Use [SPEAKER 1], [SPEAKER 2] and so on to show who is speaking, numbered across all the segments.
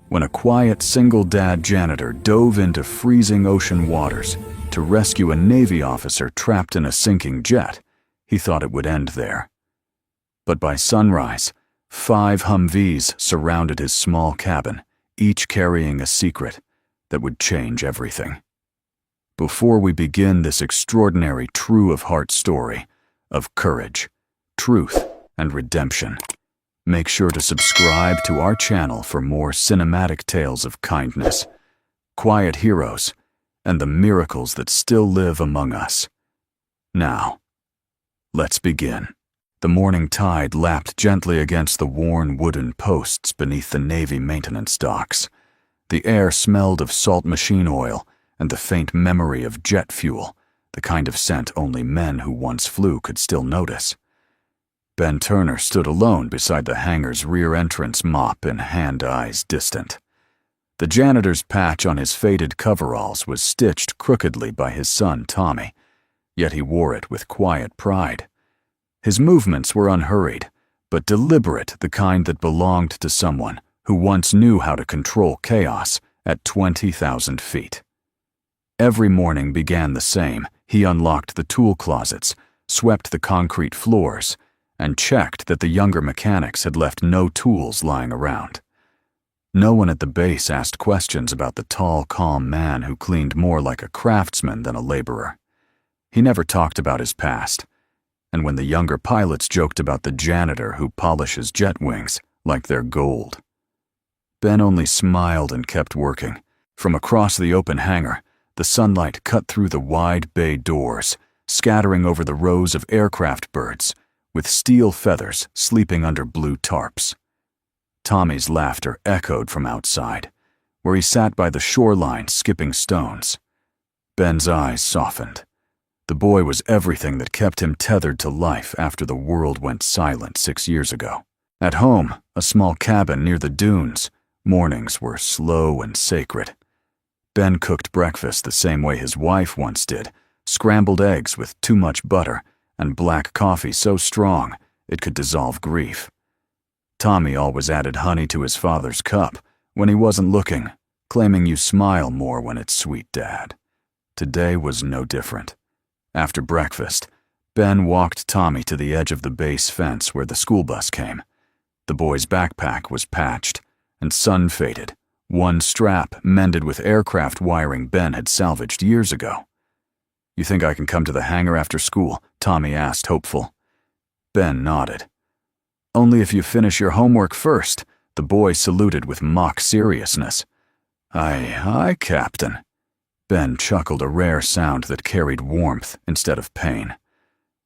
[SPEAKER 1] when a quiet single-dad janitor dove into freezing ocean waters to rescue a Navy officer trapped in a sinking jet, he thought it would end there. But by sunrise, 5 Humvees surrounded his small cabin, each carrying a secret that would change everything. Before we begin this extraordinary true-of-heart story of courage, truth, and redemption, make sure to subscribe to our channel for more cinematic tales of kindness, quiet heroes, and the miracles that still live among us. Now, let's begin. The morning tide lapped gently against the worn wooden posts beneath the Navy maintenance docks. The air smelled of salt machine oil and the faint memory of jet fuel, the kind of scent only men who once flew could still notice. Ben Turner stood alone beside the hangar's rear entrance mop in hand eyes distant. The janitor's patch on his faded coveralls was stitched crookedly by his son Tommy, yet he wore it with quiet pride. His movements were unhurried, but deliberate, the kind that belonged to someone who once knew how to control chaos at 20,000 feet. Every morning began the same. He unlocked the tool closets, swept the concrete floors, and checked that the younger mechanics had left no tools lying around. No one at the base asked questions about the tall, calm man who cleaned more like a craftsman than a laborer. He never talked about his past, and when the younger pilots joked about the janitor who polishes jet wings like they're gold, Ben only smiled and kept working. From across the open hangar, the sunlight cut through the wide bay doors, scattering over the rows of aircraft birds, with steel feathers sleeping under blue tarps. Tommy's laughter echoed from outside, where he sat by the shoreline skipping stones. Ben's eyes softened. The boy was everything that kept him tethered to life after the world went silent 6 years ago. At home, a small cabin near the dunes, mornings were slow and sacred. Ben cooked breakfast the same way his wife once did, scrambled eggs with too much butter and black coffee so strong it could dissolve grief. Tommy always added honey to his father's cup when he wasn't looking, claiming you smile more when it's sweet, Dad. Today was no different. After breakfast, Ben walked Tommy to the edge of the base fence where the school bus came. The boy's backpack was patched and sun-faded, one strap mended with aircraft wiring Ben had salvaged years ago. "You think I can come to the hangar after school?" Tommy asked, hopeful. Ben nodded. "Only if you finish your homework first," the boy saluted with mock seriousness. Aye, Captain." Ben chuckled, a rare sound that carried warmth instead of pain.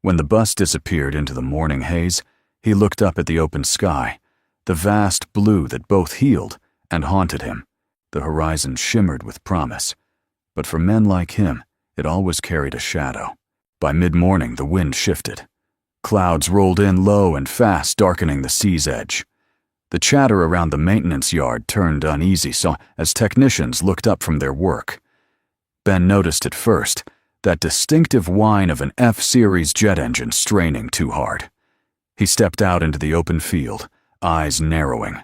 [SPEAKER 1] When the bus disappeared into the morning haze, he looked up at the open sky, the vast blue that both healed and haunted him. The horizon shimmered with promise, but for men like him, it always carried a shadow. By mid-morning, the wind shifted. Clouds rolled in low and fast, darkening the sea's edge. The chatter around the maintenance yard turned uneasy as technicians looked up from their work. Ben noticed at first that distinctive whine of an F-Series jet engine straining too hard. He stepped out into the open field, eyes narrowing.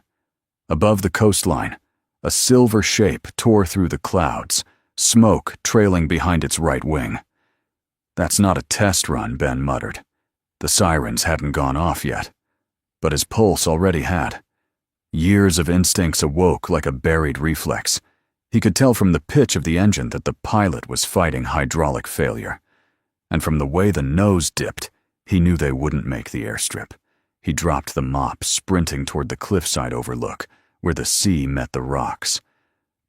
[SPEAKER 1] Above the coastline, a silver shape tore through the clouds, smoke trailing behind its right wing. "That's not a test run," Ben muttered. The sirens hadn't gone off yet, but his pulse already had. Years of instincts awoke like a buried reflex. He could tell from the pitch of the engine that the pilot was fighting hydraulic failure. And from the way the nose dipped, he knew they wouldn't make the airstrip. He dropped the mop, sprinting toward the cliffside overlook, where the sea met the rocks.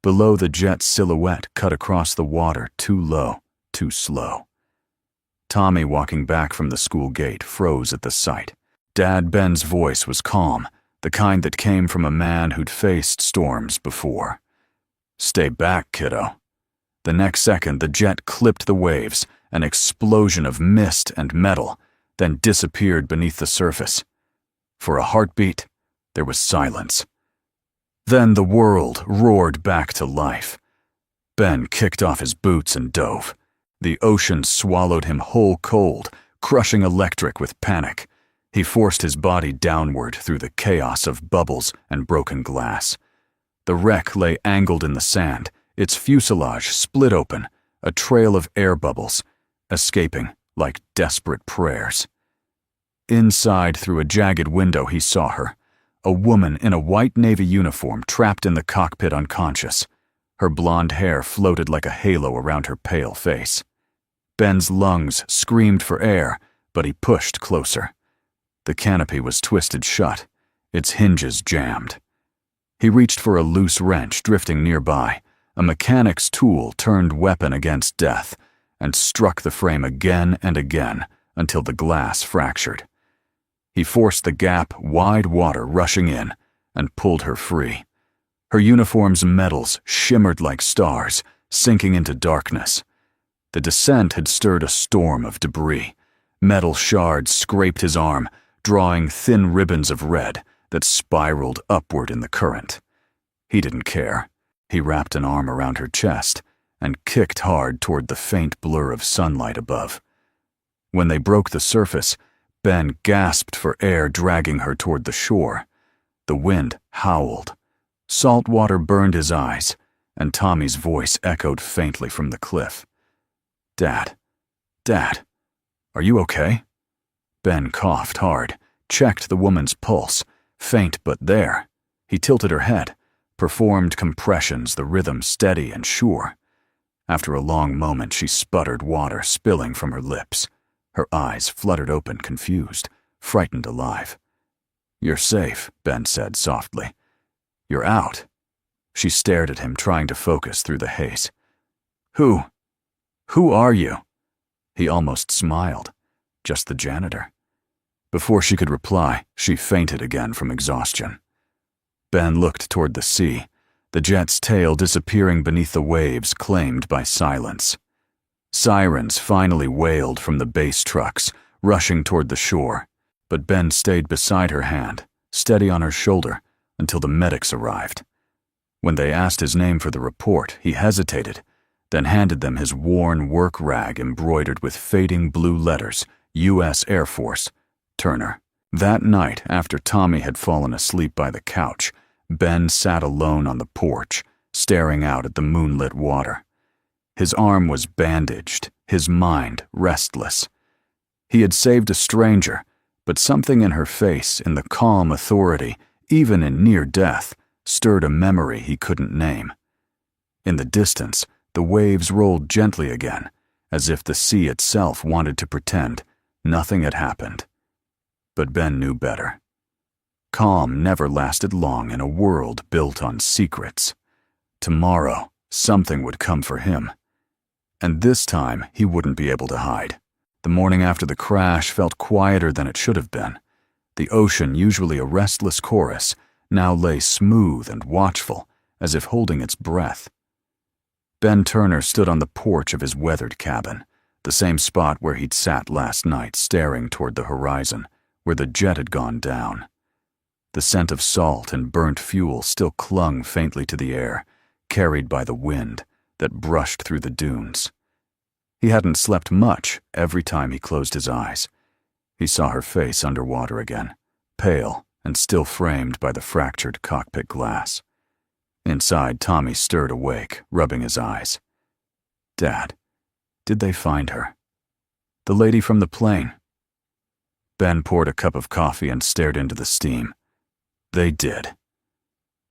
[SPEAKER 1] Below, the jet's silhouette cut across the water, too low, too slow. Tommy, walking back from the school gate, froze at the sight. Dad Ben's voice was calm, the kind that came from a man who'd faced storms before. "Stay back, kiddo." The next second, the jet clipped the waves, an explosion of mist and metal, then disappeared beneath the surface. For a heartbeat, there was silence. Then the world roared back to life. Ben kicked off his boots and dove. The ocean swallowed him whole cold, crushing electric with panic. He forced his body downward through the chaos of bubbles and broken glass. The wreck lay angled in the sand, its fuselage split open, a trail of air bubbles, escaping like desperate prayers. Inside, through a jagged window, he saw her, a woman in a white Navy uniform trapped in the cockpit unconscious. Her blonde hair floated like a halo around her pale face. Ben's lungs screamed for air, but he pushed closer. The canopy was twisted shut, its hinges jammed. He reached for a loose wrench drifting nearby, a mechanic's tool turned weapon against death, and struck the frame again and again until the glass fractured. He forced the gap, wide water rushing in, and pulled her free. Her uniform's metals shimmered like stars, sinking into darkness. The descent had stirred a storm of debris. Metal shards scraped his arm, drawing thin ribbons of red that spiraled upward in the current. He didn't care. He wrapped an arm around her chest and kicked hard toward the faint blur of sunlight above. When they broke the surface, Ben gasped for air, dragging her toward the shore. The wind howled. Salt water burned his eyes, and Tommy's voice echoed faintly from the cliff. "Dad, Dad, are you okay?" Ben coughed hard, checked the woman's pulse, faint but there. He tilted her head, performed compressions, the rhythm steady and sure. After a long moment, she sputtered, water spilling from her lips. Her eyes fluttered open, confused, frightened alive. "You're safe," Ben said softly. "You're out." She stared at him, trying to focus through the haze. Who are you?" He almost smiled. "Just the janitor." Before she could reply, she fainted again from exhaustion. Ben looked toward the sea, the jet's tail disappearing beneath the waves claimed by silence. Sirens finally wailed from the base trucks, rushing toward the shore, but Ben stayed beside her hand, steady on her shoulder, until the medics arrived. When they asked his name for the report, he hesitated, then handed them his worn work rag embroidered with fading blue letters, U.S. Air Force, Turner. That night, after Tommy had fallen asleep by the couch, Ben sat alone on the porch, staring out at the moonlit water. His arm was bandaged, his mind restless. He had saved a stranger, but something in her face, in the calm authority, even in near death, stirred a memory he couldn't name. In the distance, the waves rolled gently again, as if the sea itself wanted to pretend nothing had happened. But Ben knew better. Calm never lasted long in a world built on secrets. Tomorrow, something would come for him. And this time, he wouldn't be able to hide. The morning after the crash felt quieter than it should have been. The ocean, usually a restless chorus, now lay smooth and watchful, as if holding its breath. Ben Turner stood on the porch of his weathered cabin, the same spot where he'd sat last night, staring toward the horizon, where the jet had gone down. The scent of salt and burnt fuel still clung faintly to the air, carried by the wind that brushed through the dunes. He hadn't slept much every time he closed his eyes. He saw her face underwater again, pale and still framed by the fractured cockpit glass. Inside, Tommy stirred awake, rubbing his eyes. "Dad, did they find her? The lady from the plane?" Ben poured a cup of coffee and stared into the steam. "They did.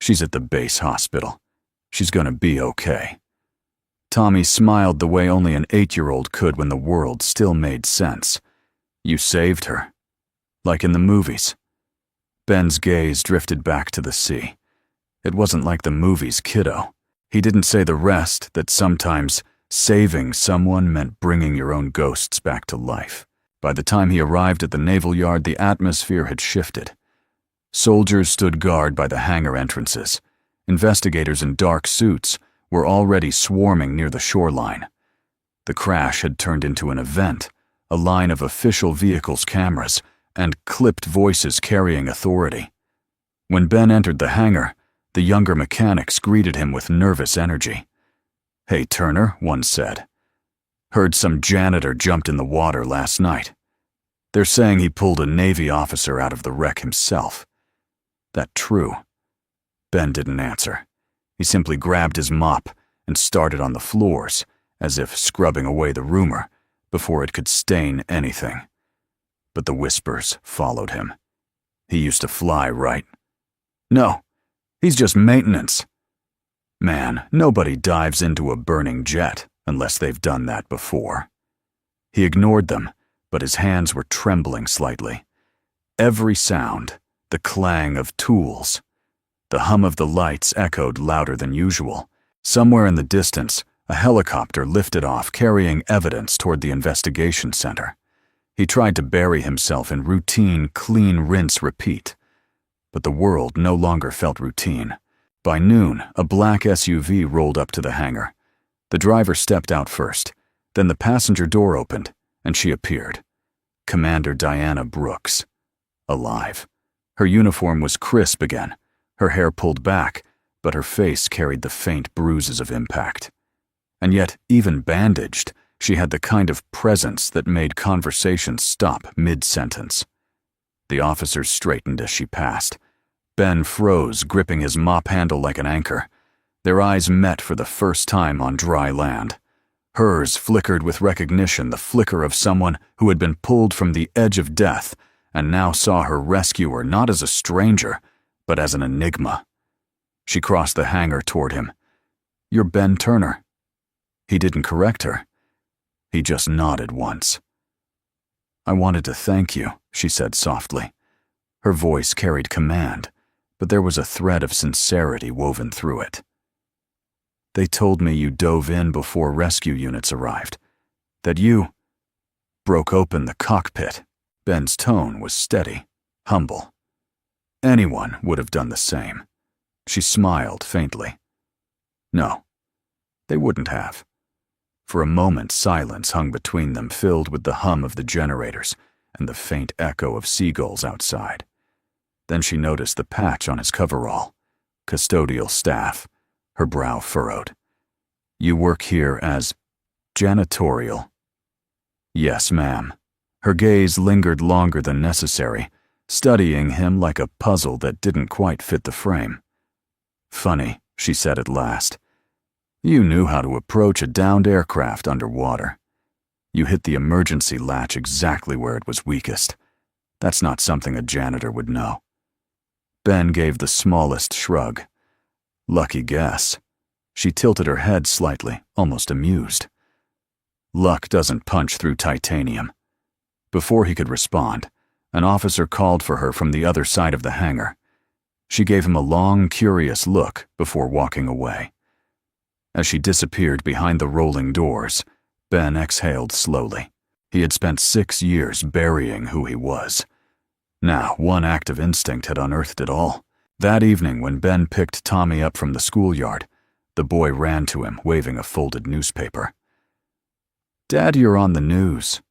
[SPEAKER 1] She's at the base hospital. She's gonna be okay." Tommy smiled the way only an 8-year-old could when the world still made sense. "You saved her. Like in the movies." Ben's gaze drifted back to the sea. It wasn't like the movies, kiddo. He didn't say the rest, that sometimes saving someone meant bringing your own ghosts back to life. By the time he arrived at the naval yard, the atmosphere had shifted. Soldiers stood guard by the hangar entrances. Investigators in dark suits were already swarming near the shoreline. The crash had turned into an event, a line of official vehicles' cameras, and clipped voices carrying authority. When Ben entered the hangar, the younger mechanics greeted him with nervous energy. "Hey, Turner," one said. "Heard some janitor jumped in the water last night. They're saying he pulled a Navy officer out of the wreck himself. That true?" Ben didn't answer. He simply grabbed his mop and started on the floors, as if scrubbing away the rumor before it could stain anything. But the whispers followed him. He used to fly, right? No, he's just maintenance. Man, nobody dives into a burning jet unless they've done that before. He ignored them, but his hands were trembling slightly. Every sound, the clang of tools, the hum of the lights echoed louder than usual. Somewhere in the distance, a helicopter lifted off carrying evidence toward the investigation center. He tried to bury himself in routine, clean rinse repeat. But the world no longer felt routine. By noon, a black SUV rolled up to the hangar. The driver stepped out first. Then the passenger door opened, and she appeared. Commander Diana Brooks. Alive. Her uniform was crisp again, her hair pulled back, but her face carried the faint bruises of impact. And yet, even bandaged, she had the kind of presence that made conversation stop mid-sentence. The officers straightened as she passed. Ben froze, gripping his mop handle like an anchor. Their eyes met for the first time on dry land. Hers flickered with recognition, the flicker of someone who had been pulled from the edge of death and now saw her rescuer not as a stranger, but as an enigma. She crossed the hangar toward him. "You're Ben Turner." He didn't correct her. He just nodded once. "I wanted to thank you," she said softly. Her voice carried command, but there was a thread of sincerity woven through it. "They told me you dove in before rescue units arrived. That you broke open the cockpit." Ben's tone was steady, humble. Anyone would have done the same. She smiled faintly. No, they wouldn't have. For a moment, silence hung between them, filled with the hum of the generators and the faint echo of seagulls outside. Then she noticed the patch on his coverall. Custodial staff, her brow furrowed. "You work here as janitorial?" "Yes, ma'am." Her gaze lingered longer than necessary, studying him like a puzzle that didn't quite fit the frame. "Funny," she said at last. "You knew how to approach a downed aircraft underwater. You hit the emergency latch exactly where it was weakest. That's not something a janitor would know." Ben gave the smallest shrug. "Lucky guess." She tilted her head slightly, almost amused. "Luck doesn't punch through titanium." Before he could respond, an officer called for her from the other side of the hangar. She gave him a long, curious look before walking away. As she disappeared behind the rolling doors, Ben exhaled slowly. He had spent 6 years burying who he was. Now, one act of instinct had unearthed it all. That evening, when Ben picked Tommy up from the schoolyard, the boy ran to him, waving a folded newspaper. "Dad, you're on the news."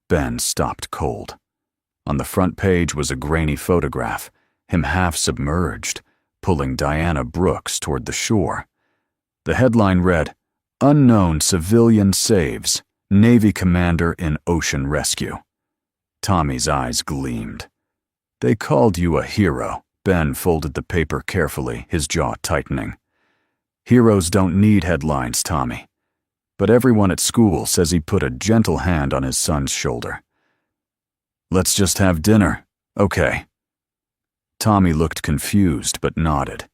[SPEAKER 1] Ben stopped cold. On the front page was a grainy photograph, him half submerged, pulling Diana Brooks toward the shore. The headline read, "Unknown Civilian Saves, Navy Commander in Ocean Rescue." Tommy's eyes gleamed. "They called you a hero." Ben folded the paper carefully, his jaw tightening. "Heroes don't need headlines, Tommy. But everyone at school says he put a gentle hand on his son's shoulder." "Let's just have dinner, okay?" Tommy looked confused but nodded.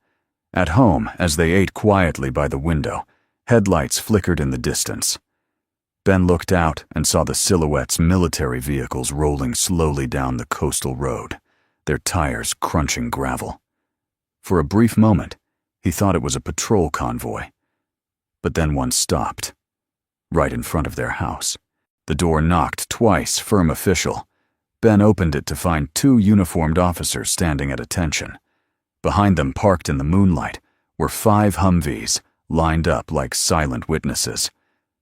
[SPEAKER 1] At home, as they ate quietly by the window, headlights flickered in the distance. Ben looked out and saw the silhouettes military vehicles rolling slowly down the coastal road, their tires crunching gravel. For a brief moment, he thought it was a patrol convoy. But then one stopped, right in front of their house. The door knocked twice, firm official. Ben opened it to find 2 uniformed officers standing at attention. Behind them, parked in the moonlight, were 5 Humvees, lined up like silent witnesses.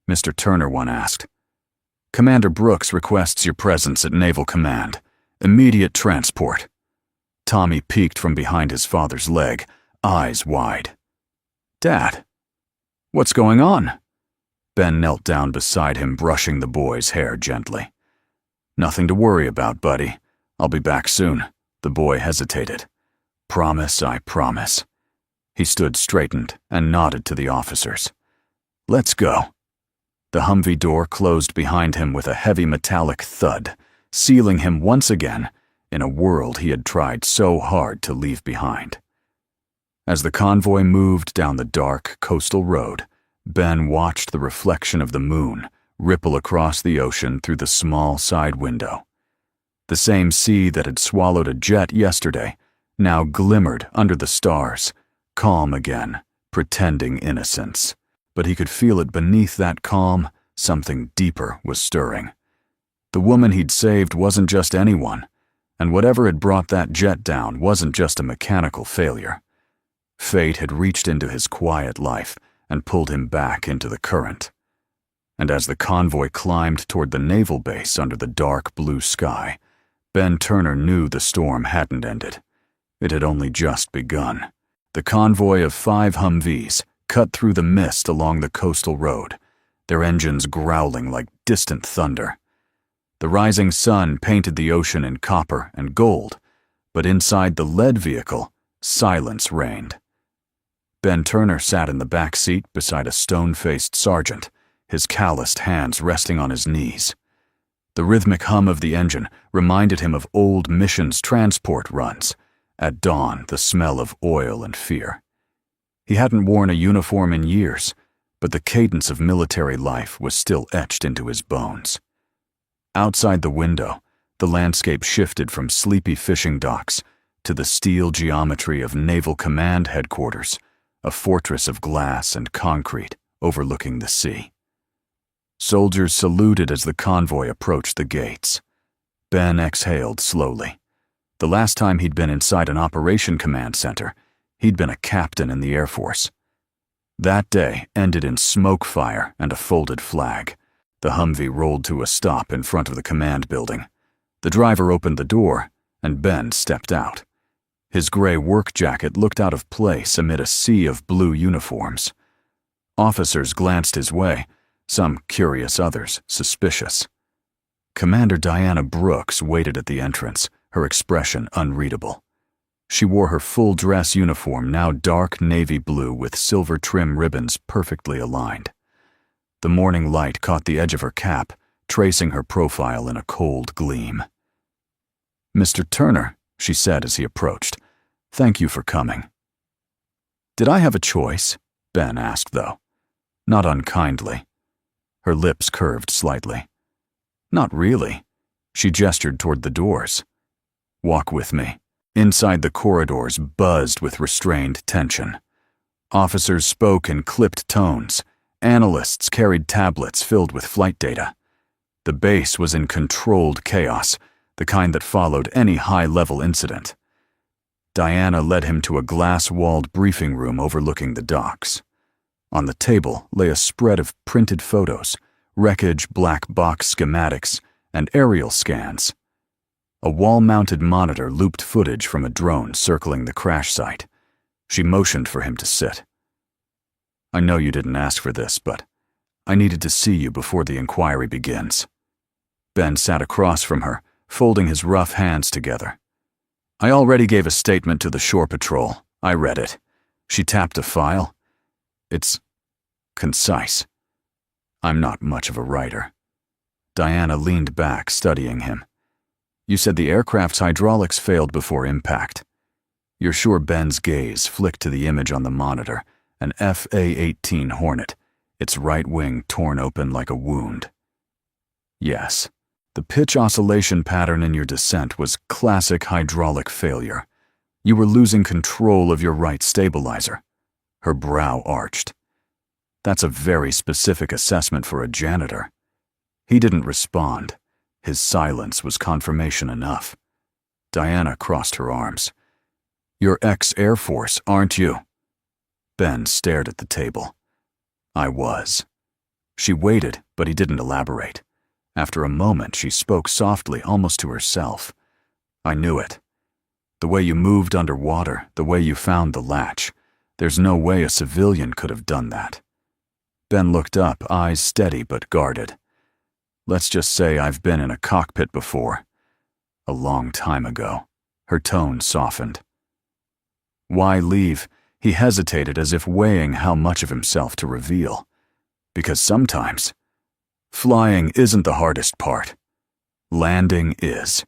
[SPEAKER 1] Mr. Turner, one asked. "Commander Brooks requests your presence at Naval Command. Immediate transport." Tommy peeked from behind his father's leg, eyes wide. "Dad, what's going on?" Ben knelt down beside him, brushing the boy's hair gently. "Nothing to worry about, buddy. I'll be back soon." The boy hesitated. "Promise, I promise." He stood straightened and nodded to the officers. "Let's go." The Humvee door closed behind him with a heavy metallic thud, sealing him once again in a world he had tried so hard to leave behind. As the convoy moved down the dark coastal road, Ben watched the reflection of the moon ripple across the ocean through the small side window. The same sea that had swallowed a jet yesterday now glimmered under the stars, calm again, pretending innocence. But he could feel it beneath that calm, something deeper was stirring. The woman he'd saved wasn't just anyone, and whatever had brought that jet down wasn't just a mechanical failure. Fate had reached into his quiet life and pulled him back into the current. And as the convoy climbed toward the naval base under the dark blue sky, Ben Turner knew the storm hadn't ended. It had only just begun. The convoy of 5 Humvees cut through the mist along the coastal road, their engines growling like distant thunder. The rising sun painted the ocean in copper and gold, but inside the lead vehicle, silence reigned. Ben Turner sat in the back seat beside a stone-faced sergeant, his calloused hands resting on his knees. The rhythmic hum of the engine reminded him of old missions transport runs. At dawn, the smell of oil and fear. He hadn't worn a uniform in years, but the cadence of military life was still etched into his bones. Outside the window, the landscape shifted from sleepy fishing docks to the steel geometry of Naval Command Headquarters, a fortress of glass and concrete overlooking the sea. Soldiers saluted as the convoy approached the gates. Ben exhaled slowly. The last time he'd been inside an operation command center, he'd been a captain in the Air Force. That day ended in smoke fire and a folded flag. The Humvee rolled to a stop in front of the command building. The driver opened the door, and Ben stepped out. His gray work jacket looked out of place amid a sea of blue uniforms. Officers glanced his way, some curious, others suspicious. Commander Diana Brooks waited at the entrance, her expression unreadable. She wore her full-dress uniform, now dark navy blue with silver trim ribbons perfectly aligned. The morning light caught the edge of her cap, tracing her profile in a cold gleam. "Mr. Turner," she said as he approached, "thank you for coming." "Did I have a choice?" Ben asked, though. Not unkindly. Her lips curved slightly. "Not really." She gestured toward the doors. "Walk with me." Inside the corridors buzzed with restrained tension. Officers spoke in clipped tones. Analysts carried tablets filled with flight data. The base was in controlled chaos, the kind that followed any high-level incident. Diana led him to a glass-walled briefing room overlooking the docks. On the table lay a spread of printed photos, wreckage black box schematics, and aerial scans. A wall-mounted monitor looped footage from a drone circling the crash site. She motioned for him to sit. "I know you didn't ask for this, but I needed to see you before the inquiry begins." Ben sat across from her, folding his rough hands together. "I already gave a statement to the Shore Patrol. I read it." She tapped a file. "It's concise. I'm not much of a writer." Diana leaned back, studying him. "You said the aircraft's hydraulics failed before impact." You're sure Ben's gaze flicked to the image on the monitor, an FA-18 Hornet, its right wing torn open like a wound. "Yes. The pitch oscillation pattern in your descent was classic hydraulic failure. You were losing control of your right stabilizer." Her brow arched. "That's a very specific assessment for a janitor." He didn't respond. His silence was confirmation enough. Diana crossed her arms. "You're ex-Air Force, aren't you?" Ben stared at the table. "I was." She waited, but he didn't elaborate. After a moment, she spoke softly, almost to herself. "I knew it. The way you moved underwater, the way you found the latch. There's no way a civilian could have done that." Ben looked up, eyes steady but guarded. "Let's just say I've been in a cockpit before. A long time ago." Her tone softened. "Why leave?" He hesitated as if weighing how much of himself to reveal. Because sometimes, flying isn't the hardest part. Landing is.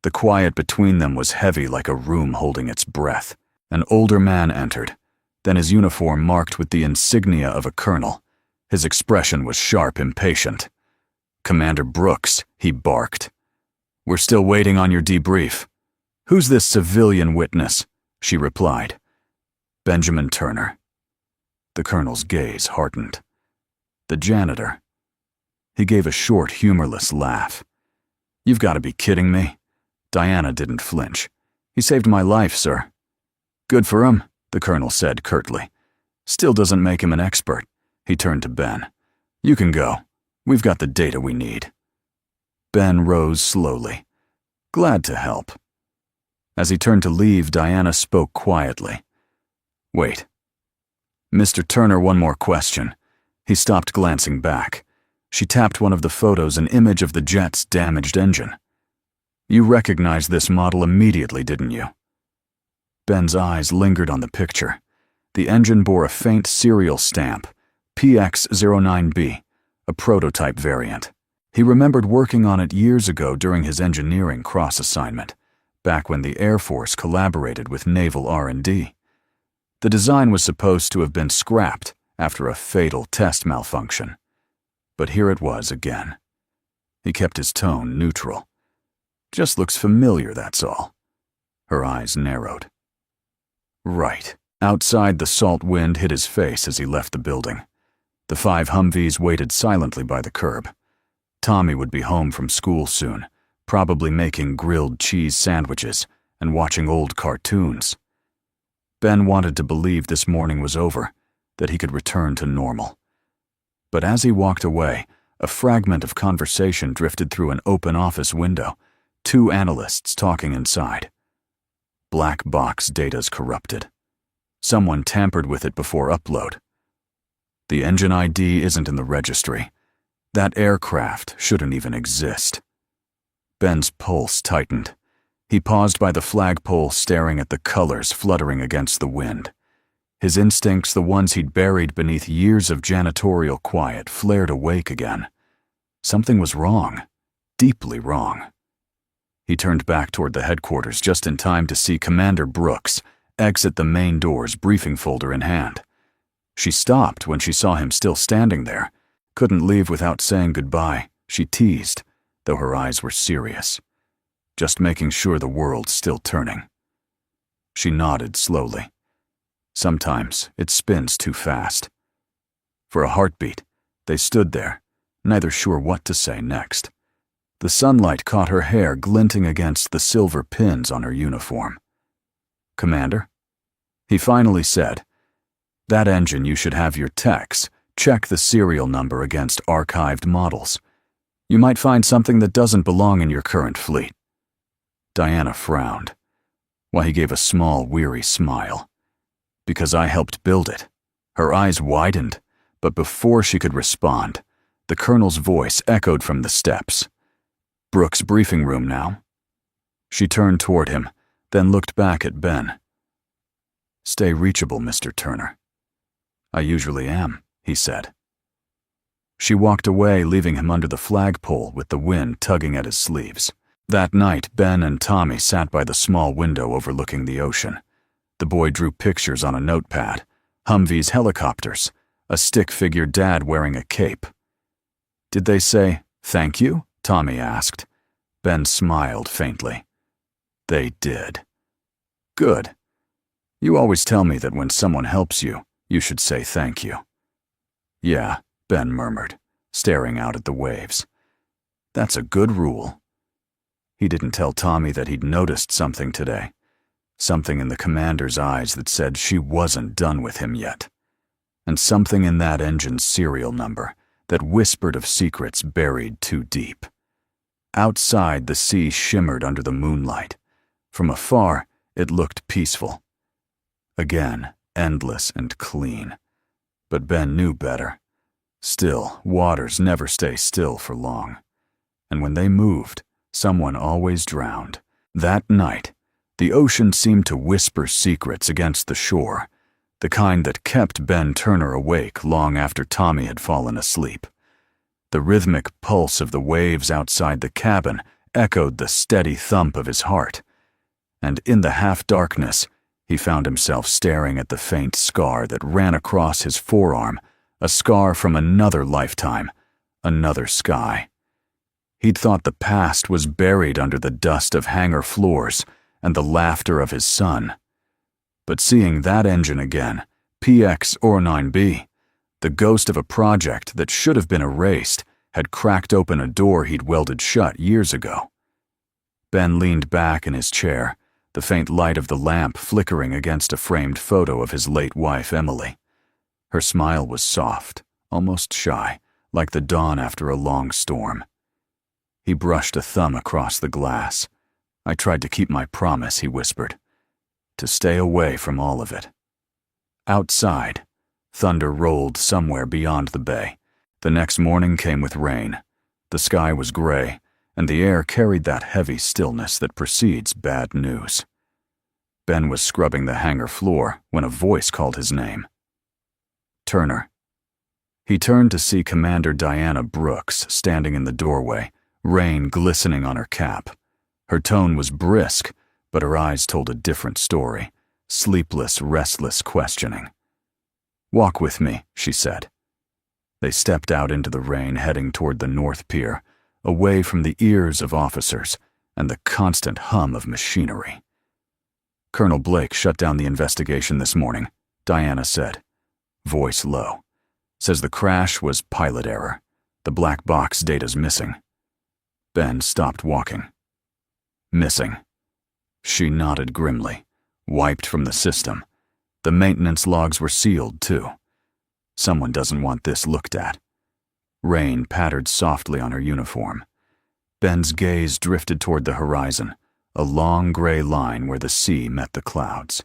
[SPEAKER 1] The quiet between them was heavy like a room holding its breath. An older man entered, then his uniform marked with the insignia of a colonel. His expression was sharp, impatient. "Commander Brooks," he barked. "We're still waiting on your debrief." "Who's this civilian witness?" she replied. "Benjamin Turner." The colonel's gaze hardened. "The janitor." He gave a short, humorless laugh. "You've got to be kidding me." Diana didn't flinch. "He saved my life, sir." "Good for him," the colonel said curtly. "Still doesn't make him an expert." He turned to Ben. "You can go. We've got the data we need." Ben rose slowly. "Glad to help." As he turned to leave, Diana spoke quietly. "Wait. Mr. Turner, one more question." He stopped, glancing back. She tapped one of the photos, an image of the jet's damaged engine. "You recognized this model immediately, didn't you?" Ben's eyes lingered on the picture. The engine bore a faint serial stamp, PX09B, a prototype variant. He remembered working on it years ago during his engineering cross-assignment, back when the Air Force collaborated with Naval R&D. The design was supposed to have been scrapped after a fatal test malfunction. But here it was again. He kept his tone neutral. "Just looks familiar, that's all." Her eyes narrowed. "Right." Outside, the salt wind hit his face as he left the building. The 5 Humvees waited silently by the curb. Tommy would be home from school soon, probably making grilled cheese sandwiches and watching old cartoons. Ben wanted to believe this morning was over, that he could return to normal. But as he walked away, a fragment of conversation drifted through an open office window, 2 analysts talking inside. Black box data's corrupted. Someone tampered with it before upload. The engine ID isn't in the registry. That aircraft shouldn't even exist. Ben's pulse tightened. He paused by the flagpole, staring at the colors fluttering against the wind. His instincts, the ones he'd buried beneath years of janitorial quiet, flared awake again. Something was wrong, deeply wrong. He turned back toward the headquarters just in time to see Commander Brooks exit the main doors, briefing folder in hand. She stopped when she saw him still standing there. Couldn't leave without saying goodbye, she teased, though her eyes were serious. Just making sure the world's still turning. She nodded slowly. Sometimes it spins too fast. For a heartbeat, they stood there, neither sure what to say next. The sunlight caught her hair glinting against the silver pins on her uniform. "Commander?" He finally said, "That engine, you should have your techs check the serial number against archived models. You might find something that doesn't belong in your current fleet." Diana frowned, while he gave a small, weary smile. "Because I helped build it." Her eyes widened, but before she could respond, the colonel's voice echoed from the steps. "Brooks' briefing room now?" She turned toward him, then looked back at Ben. "Stay reachable, Mr. Turner." "I usually am," he said. She walked away, leaving him under the flagpole with the wind tugging at his sleeves. That night, Ben and Tommy sat by the small window overlooking the ocean. The boy drew pictures on a notepad, Humvees helicopters, a stick-figure dad wearing a cape. "Did they say, 'Thank you'?" Tommy asked. Ben smiled faintly. "They did." "Good. You always tell me that when someone helps you, you should say thank you." "Yeah," Ben murmured, staring out at the waves. "That's a good rule." He didn't tell Tommy that he'd noticed something today. Something in the commander's eyes that said she wasn't done with him yet. And something in that engine's serial number that whispered of secrets buried too deep. Outside, the sea shimmered under the moonlight. From afar, it looked peaceful. Again, endless and clean. But Ben knew better. Still, waters never stay still for long. And when they moved, someone always drowned. That night, the ocean seemed to whisper secrets against the shore, the kind that kept Ben Turner awake long after Tommy had fallen asleep. The rhythmic pulse of the waves outside the cabin echoed the steady thump of his heart, and in the half-darkness, he found himself staring at the faint scar that ran across his forearm, a scar from another lifetime, another sky. He'd thought the past was buried under the dust of hangar floors and the laughter of his son. But seeing that engine again, PX-09B, the ghost of a project that should have been erased, had cracked open a door he'd welded shut years ago. Ben leaned back in his chair, the faint light of the lamp flickering against a framed photo of his late wife, Emily. Her smile was soft, almost shy, like the dawn after a long storm. He brushed a thumb across the glass. "I tried to keep my promise," he whispered, "to stay away from all of it." Outside, thunder rolled somewhere beyond the bay. The next morning came with rain. The sky was gray, and the air carried that heavy stillness that precedes bad news. Ben was scrubbing the hangar floor when a voice called his name. "Turner." He turned to see Commander Diana Brooks standing in the doorway, rain glistening on her cap. Her tone was brisk, but her eyes told a different story, sleepless, restless questioning. "Walk with me," she said. They stepped out into the rain, heading toward the North Pier, away from the ears of officers and the constant hum of machinery. "Colonel Blake shut down the investigation this morning," Diana said, voice low. "Says the crash was pilot error. The black box data's missing." Ben stopped walking. "Missing." She nodded grimly. "Wiped from the system. The maintenance logs were sealed, too. Someone doesn't want this looked at." Rain pattered softly on her uniform. Ben's gaze drifted toward the horizon, a long gray line where the sea met the clouds.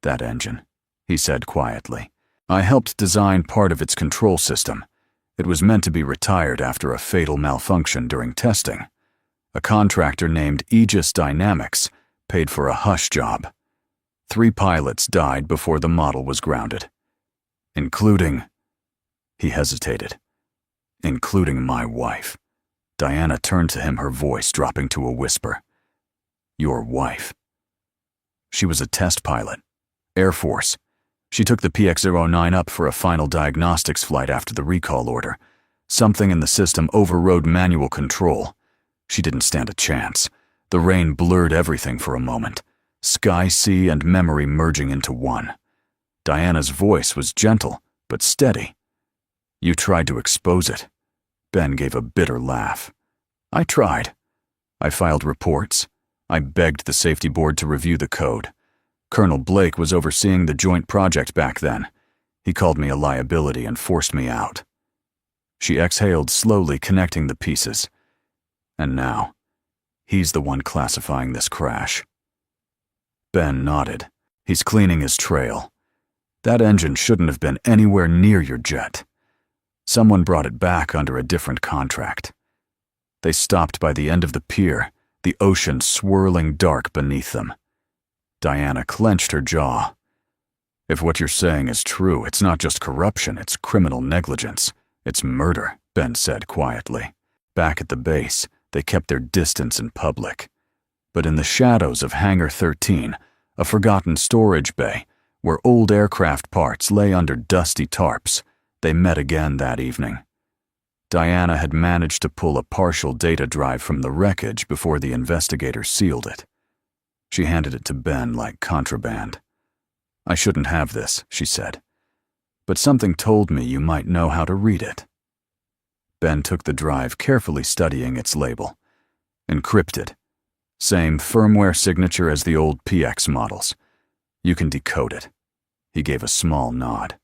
[SPEAKER 1] "That engine," he said quietly. "I helped design part of its control system. It was meant to be retired after a fatal malfunction during testing. A contractor named Aegis Dynamics paid for a hush job. 3 pilots died before the model was grounded. Including..." He hesitated. "Including my wife." Diana turned to him, her voice dropping to a whisper. "Your wife." "She was a test pilot. Air Force. She took the PX-09 up for a final diagnostics flight after the recall order. Something in the system overrode manual control. She didn't stand a chance. The rain blurred everything for a moment. Sky, sea, and memory merging into one." Diana's voice was gentle, but steady. "You tried to expose it." Ben gave a bitter laugh. "I tried. I filed reports. I begged the safety board to review the code. Colonel Blake was overseeing the joint project back then. He called me a liability and forced me out." She exhaled slowly, connecting the pieces. "And now, he's the one classifying this crash." Ben nodded. "He's cleaning his trail. That engine shouldn't have been anywhere near your jet. Someone brought it back under a different contract." They stopped by the end of the pier, the ocean swirling dark beneath them. Diana clenched her jaw. "If what you're saying is true, it's not just corruption, it's criminal negligence. It's murder," Ben said quietly. Back at the base, they kept their distance in public. But in the shadows of Hangar 13, a forgotten storage bay, where old aircraft parts lay under dusty tarps, they met again that evening. Diana had managed to pull a partial data drive from the wreckage before the investigators sealed it. She handed it to Ben like contraband. "I shouldn't have this," she said, "but something told me you might know how to read it." Ben took the drive, carefully studying its label. "Encrypted. Same firmware signature as the old PX models. You can decode it." He gave a small nod.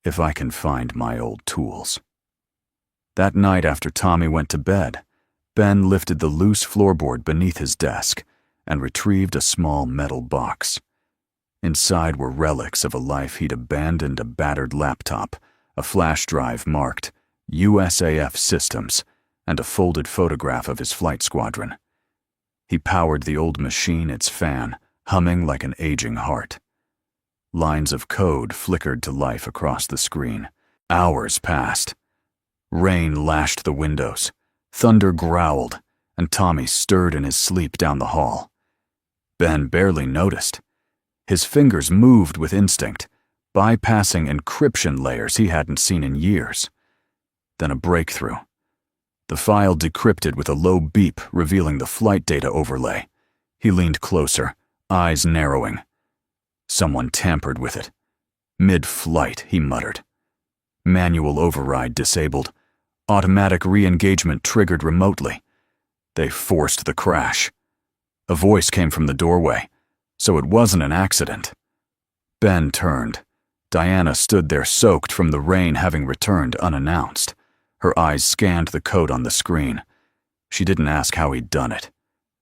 [SPEAKER 1] "If I can find my old tools." That night after Tommy went to bed, Ben lifted the loose floorboard beneath his desk and retrieved a small metal box. Inside were relics of a life he'd abandoned: a battered laptop, a flash drive marked USAF Systems, and a folded photograph of his flight squadron. He powered the old machine, its fan humming like an aging heart. Lines of code flickered to life across the screen. Hours passed. Rain lashed the windows. Thunder growled, and Tommy stirred in his sleep down the hall. Ben barely noticed. His fingers moved with instinct, bypassing encryption layers he hadn't seen in years. Then a breakthrough. The file decrypted with a low beep revealing the flight data overlay. He leaned closer, eyes narrowing. Someone tampered with it. Mid-flight, he muttered. Manual override disabled. Automatic re-engagement triggered remotely. They forced the crash. A voice came from the doorway, so it wasn't an accident. Ben turned. Diana stood there soaked from the rain, having returned unannounced. Her eyes scanned the code on the screen. She didn't ask how he'd done it.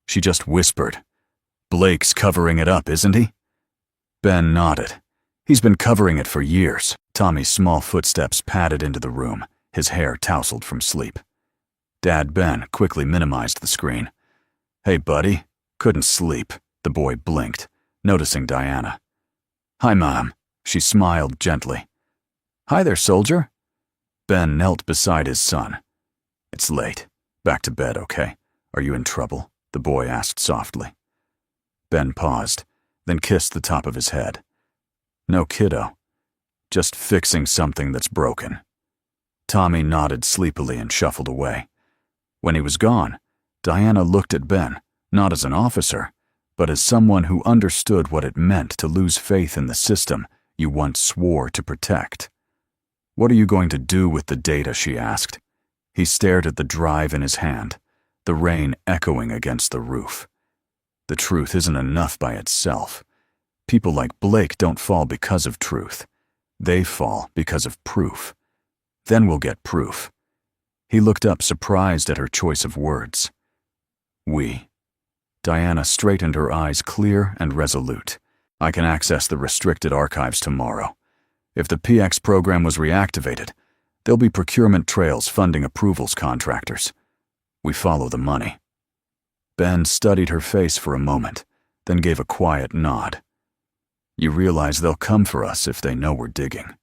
[SPEAKER 1] She just whispered, "Blake's covering it up, isn't he?" Ben nodded. He's been covering it for years. Tommy's small footsteps padded into the room, his hair tousled from sleep. Dad Ben quickly minimized the screen. "Hey, buddy." "Couldn't sleep." The boy blinked, noticing Diana. "Hi, Mom." She smiled gently. "Hi there, soldier." Ben knelt beside his son. "It's late. Back to bed, okay? Are you in trouble?" the boy asked softly. Ben paused, then kissed the top of his head. "No, kiddo. Just fixing something that's broken." Tommy nodded sleepily and shuffled away. When he was gone, Diana looked at Ben, not as an officer, but as someone who understood what it meant to lose faith in the system you once swore to protect. "What are you going to do with the data?" she asked. He stared at the drive in his hand, the rain echoing against the roof. The truth isn't enough by itself. People like Blake don't fall because of truth. They fall because of proof. Then we'll get proof. He looked up, surprised at her choice of words. "We." Diana straightened her eyes, clear and resolute. "I can access the restricted archives tomorrow. If the PX program was reactivated, there'll be procurement trails funding approvals contractors. We follow the money." Ben studied her face for a moment, then gave a quiet nod. "You realize they'll come for us if they know we're digging."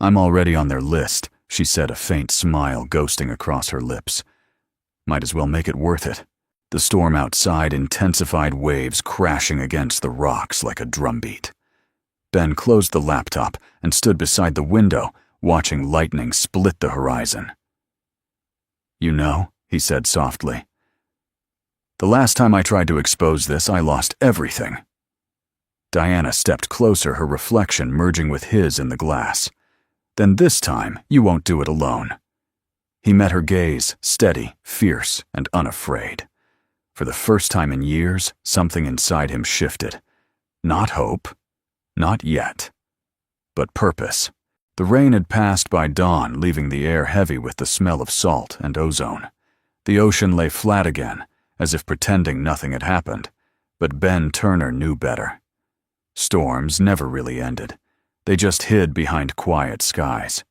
[SPEAKER 1] "I'm already on their list," she said, a faint smile ghosting across her lips. "Might as well make it worth it." The storm outside intensified, waves crashing against the rocks like a drumbeat. Ben closed the laptop and stood beside the window, watching lightning split the horizon. "You know," he said softly, "the last time I tried to expose this, I lost everything." Diana stepped closer, her reflection merging with his in the glass. "Then this time, you won't do it alone." He met her gaze, steady, fierce, and unafraid. For the first time in years, something inside him shifted. Not hope, not yet, but purpose. The rain had passed by dawn, leaving the air heavy with the smell of salt and ozone. The ocean lay flat again, as if pretending nothing had happened, but Ben Turner knew better. Storms never really ended. They just hid behind quiet skies.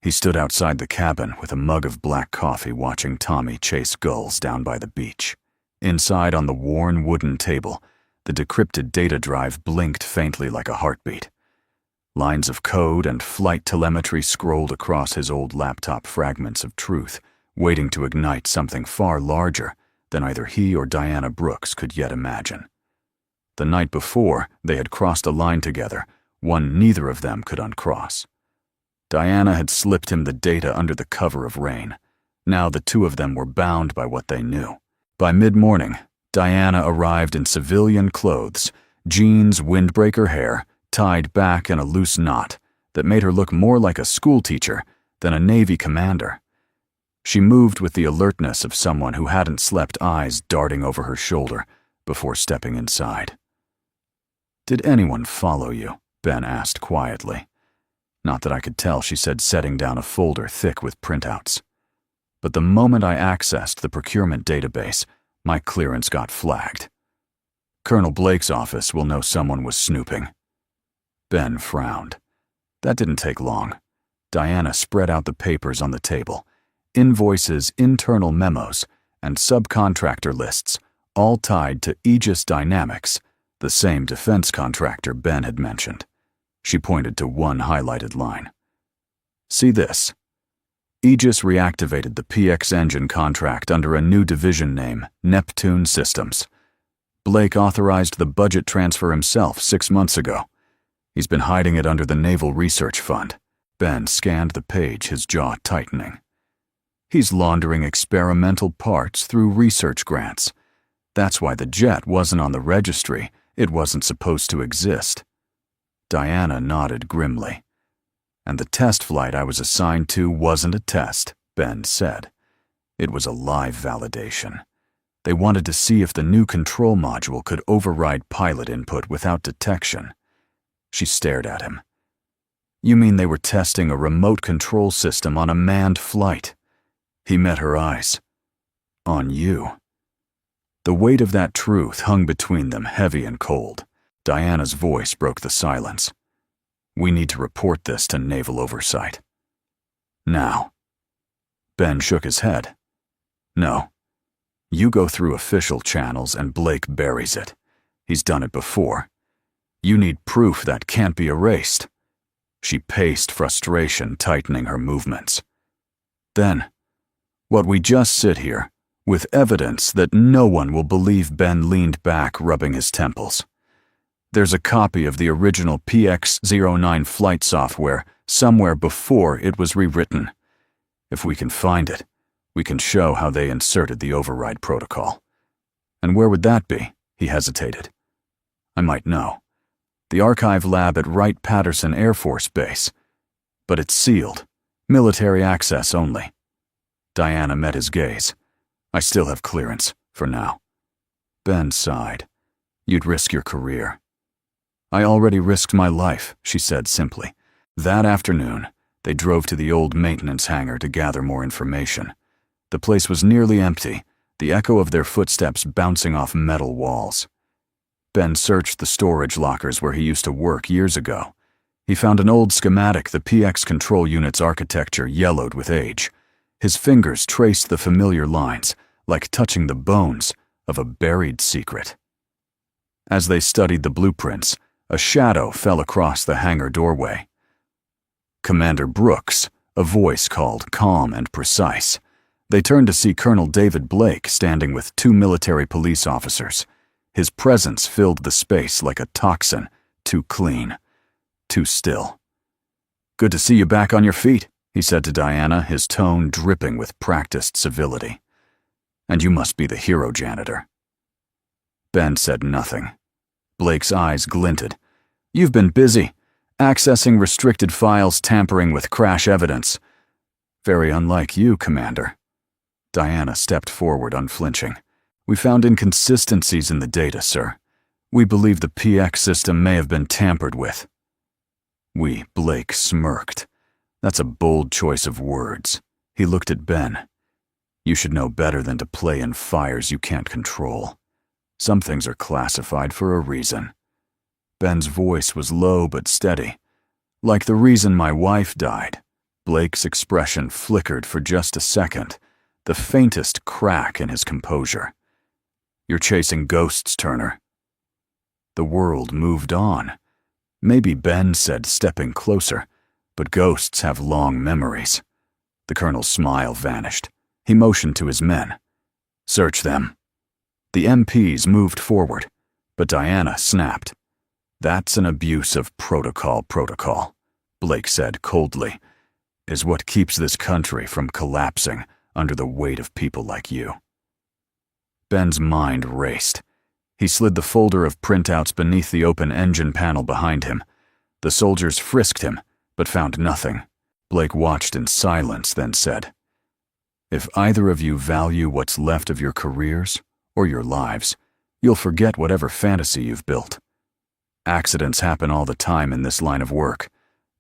[SPEAKER 1] He stood outside the cabin with a mug of black coffee, watching Tommy chase gulls down by the beach. Inside on the worn wooden table, the decrypted data drive blinked faintly like a heartbeat. Lines of code and flight telemetry scrolled across his old laptop, fragments of truth, waiting to ignite something far larger than either he or Diana Brooks could yet imagine. The night before, they had crossed a line together, one neither of them could uncross. Diana had slipped him the data under the cover of rain. Now the two of them were bound by what they knew. By mid-morning, Diana arrived in civilian clothes, jeans, windbreaker hair, tied back in a loose knot that made her look more like a schoolteacher than a Navy commander. She moved with the alertness of someone who hadn't slept, eyes darting over her shoulder before stepping inside. "Did anyone follow you?" Ben asked quietly. "Not that I could tell," she said, setting down a folder thick with printouts. "But the moment I accessed the procurement database, my clearance got flagged. Colonel Blake's office will know someone was snooping." Ben frowned. That didn't take long. Diana spread out the papers on the table. Invoices, internal memos, and subcontractor lists, all tied to Aegis Dynamics, The same defense contractor Ben had mentioned. She pointed to one highlighted line. See this. Aegis reactivated the PX engine contract under a new division name, Neptune Systems. Blake authorized the budget transfer himself 6 months ago. He's been hiding it under the Naval Research Fund. Ben scanned the page, his jaw tightening. He's laundering experimental parts through research grants. That's why the jet wasn't on the registry. It wasn't supposed to exist. Diana nodded grimly. And the test flight I was assigned to wasn't a test, Ben said. It was a live validation. They wanted to see if the new control module could override pilot input without detection. She stared at him. You mean they were testing a remote control system on a manned flight? He met her eyes. On you. The weight of that truth hung between them, heavy and cold. Diana's voice broke the silence. We need to report this to Naval Oversight. Now. Ben shook his head. No. You go through official channels and Blake buries it. He's done it before. You need proof that can't be erased. She paced, frustration tightening her movements. Then, what we just sit here, with evidence that no one will believe. Ben leaned back, rubbing his temples. There's a copy of the original PX-09 flight software somewhere before it was rewritten. If we can find it, we can show how they inserted the override protocol. And where would that be? He hesitated. I might know. The archive lab at Wright-Patterson Air Force Base. But it's sealed. Military access only. Diana met his gaze. I still have clearance, for now. Ben sighed. You'd risk your career. I already risked my life, she said simply. That afternoon, they drove to the old maintenance hangar to gather more information. The place was nearly empty, the echo of their footsteps bouncing off metal walls. Ben searched the storage lockers where he used to work years ago. He found an old schematic, the PX control unit's architecture yellowed with age. His fingers traced the familiar lines, like touching the bones of a buried secret. As they studied the blueprints, a shadow fell across the hangar doorway. Commander Brooks, a voice called, calm and precise. They turned to see Colonel David Blake standing with 2 military police officers. His presence filled the space like a toxin, too clean, too still. Good to see you back on your feet, he said to Diana, his tone dripping with practiced civility. And you must be the hero, Janitor. Ben said nothing. Blake's eyes glinted. You've been busy, accessing restricted files, tampering with crash evidence. Very unlike you, Commander. Diana stepped forward, unflinching. We found inconsistencies in the data, sir. We believe the PX system may have been tampered with. Blake smirked. That's a bold choice of words. He looked at Ben. You should know better than to play in fires you can't control. Some things are classified for a reason. Ben's voice was low but steady. Like the reason my wife died. Blake's expression flickered for just a second, the faintest crack in his composure. You're chasing ghosts, Turner. The world moved on. Maybe, Ben said, stepping closer, but ghosts have long memories. The colonel's smile vanished. He motioned to his men. Search them. The MPs moved forward, but Diana snapped. That's an abuse of protocol, Blake said coldly, is what keeps this country from collapsing under the weight of people like you. Ben's mind raced. He slid the folder of printouts beneath the open engine panel behind him. The soldiers frisked him, but found nothing. Blake watched in silence, then said, If either of you value what's left of your careers or your lives, you'll forget whatever fantasy you've built. Accidents happen all the time in this line of work.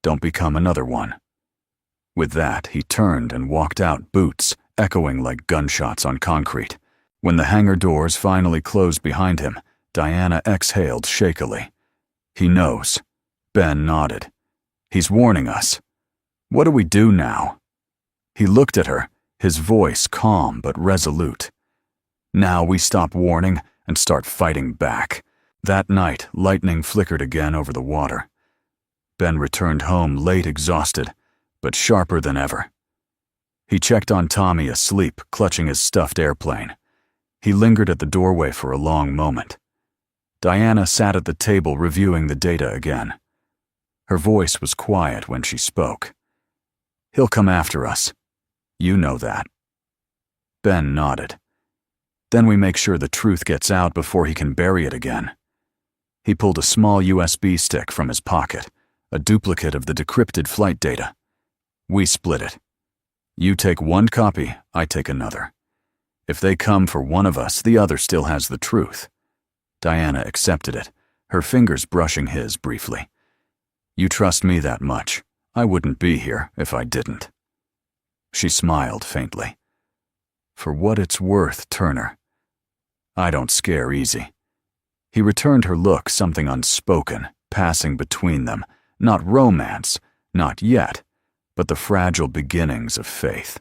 [SPEAKER 1] Don't become another one. With that, he turned and walked out, boots echoing like gunshots on concrete. When the hangar doors finally closed behind him, Diana exhaled shakily. He knows. Ben nodded. He's warning us. What do we do now? He looked at her, his voice calm but resolute. Now we stop warning and start fighting back. That night, lightning flickered again over the water. Ben returned home late, exhausted, but sharper than ever. He checked on Tommy asleep, clutching his stuffed airplane. He lingered at the doorway for a long moment. Diana sat at the table reviewing the data again. Her voice was quiet when she spoke. "He'll come after us. You know that." Ben nodded. "Then we make sure the truth gets out before he can bury it again." He pulled a small USB stick from his pocket, a duplicate of the decrypted flight data. "We split it. You take one copy, I take another. If they come for one of us, the other still has the truth." Diana accepted it, her fingers brushing his briefly. "You trust me that much. I wouldn't be here if I didn't." She smiled faintly. "For what it's worth, Turner. I don't scare easy." He returned her look, something unspoken, passing between them. Not romance, not yet, but the fragile beginnings of faith.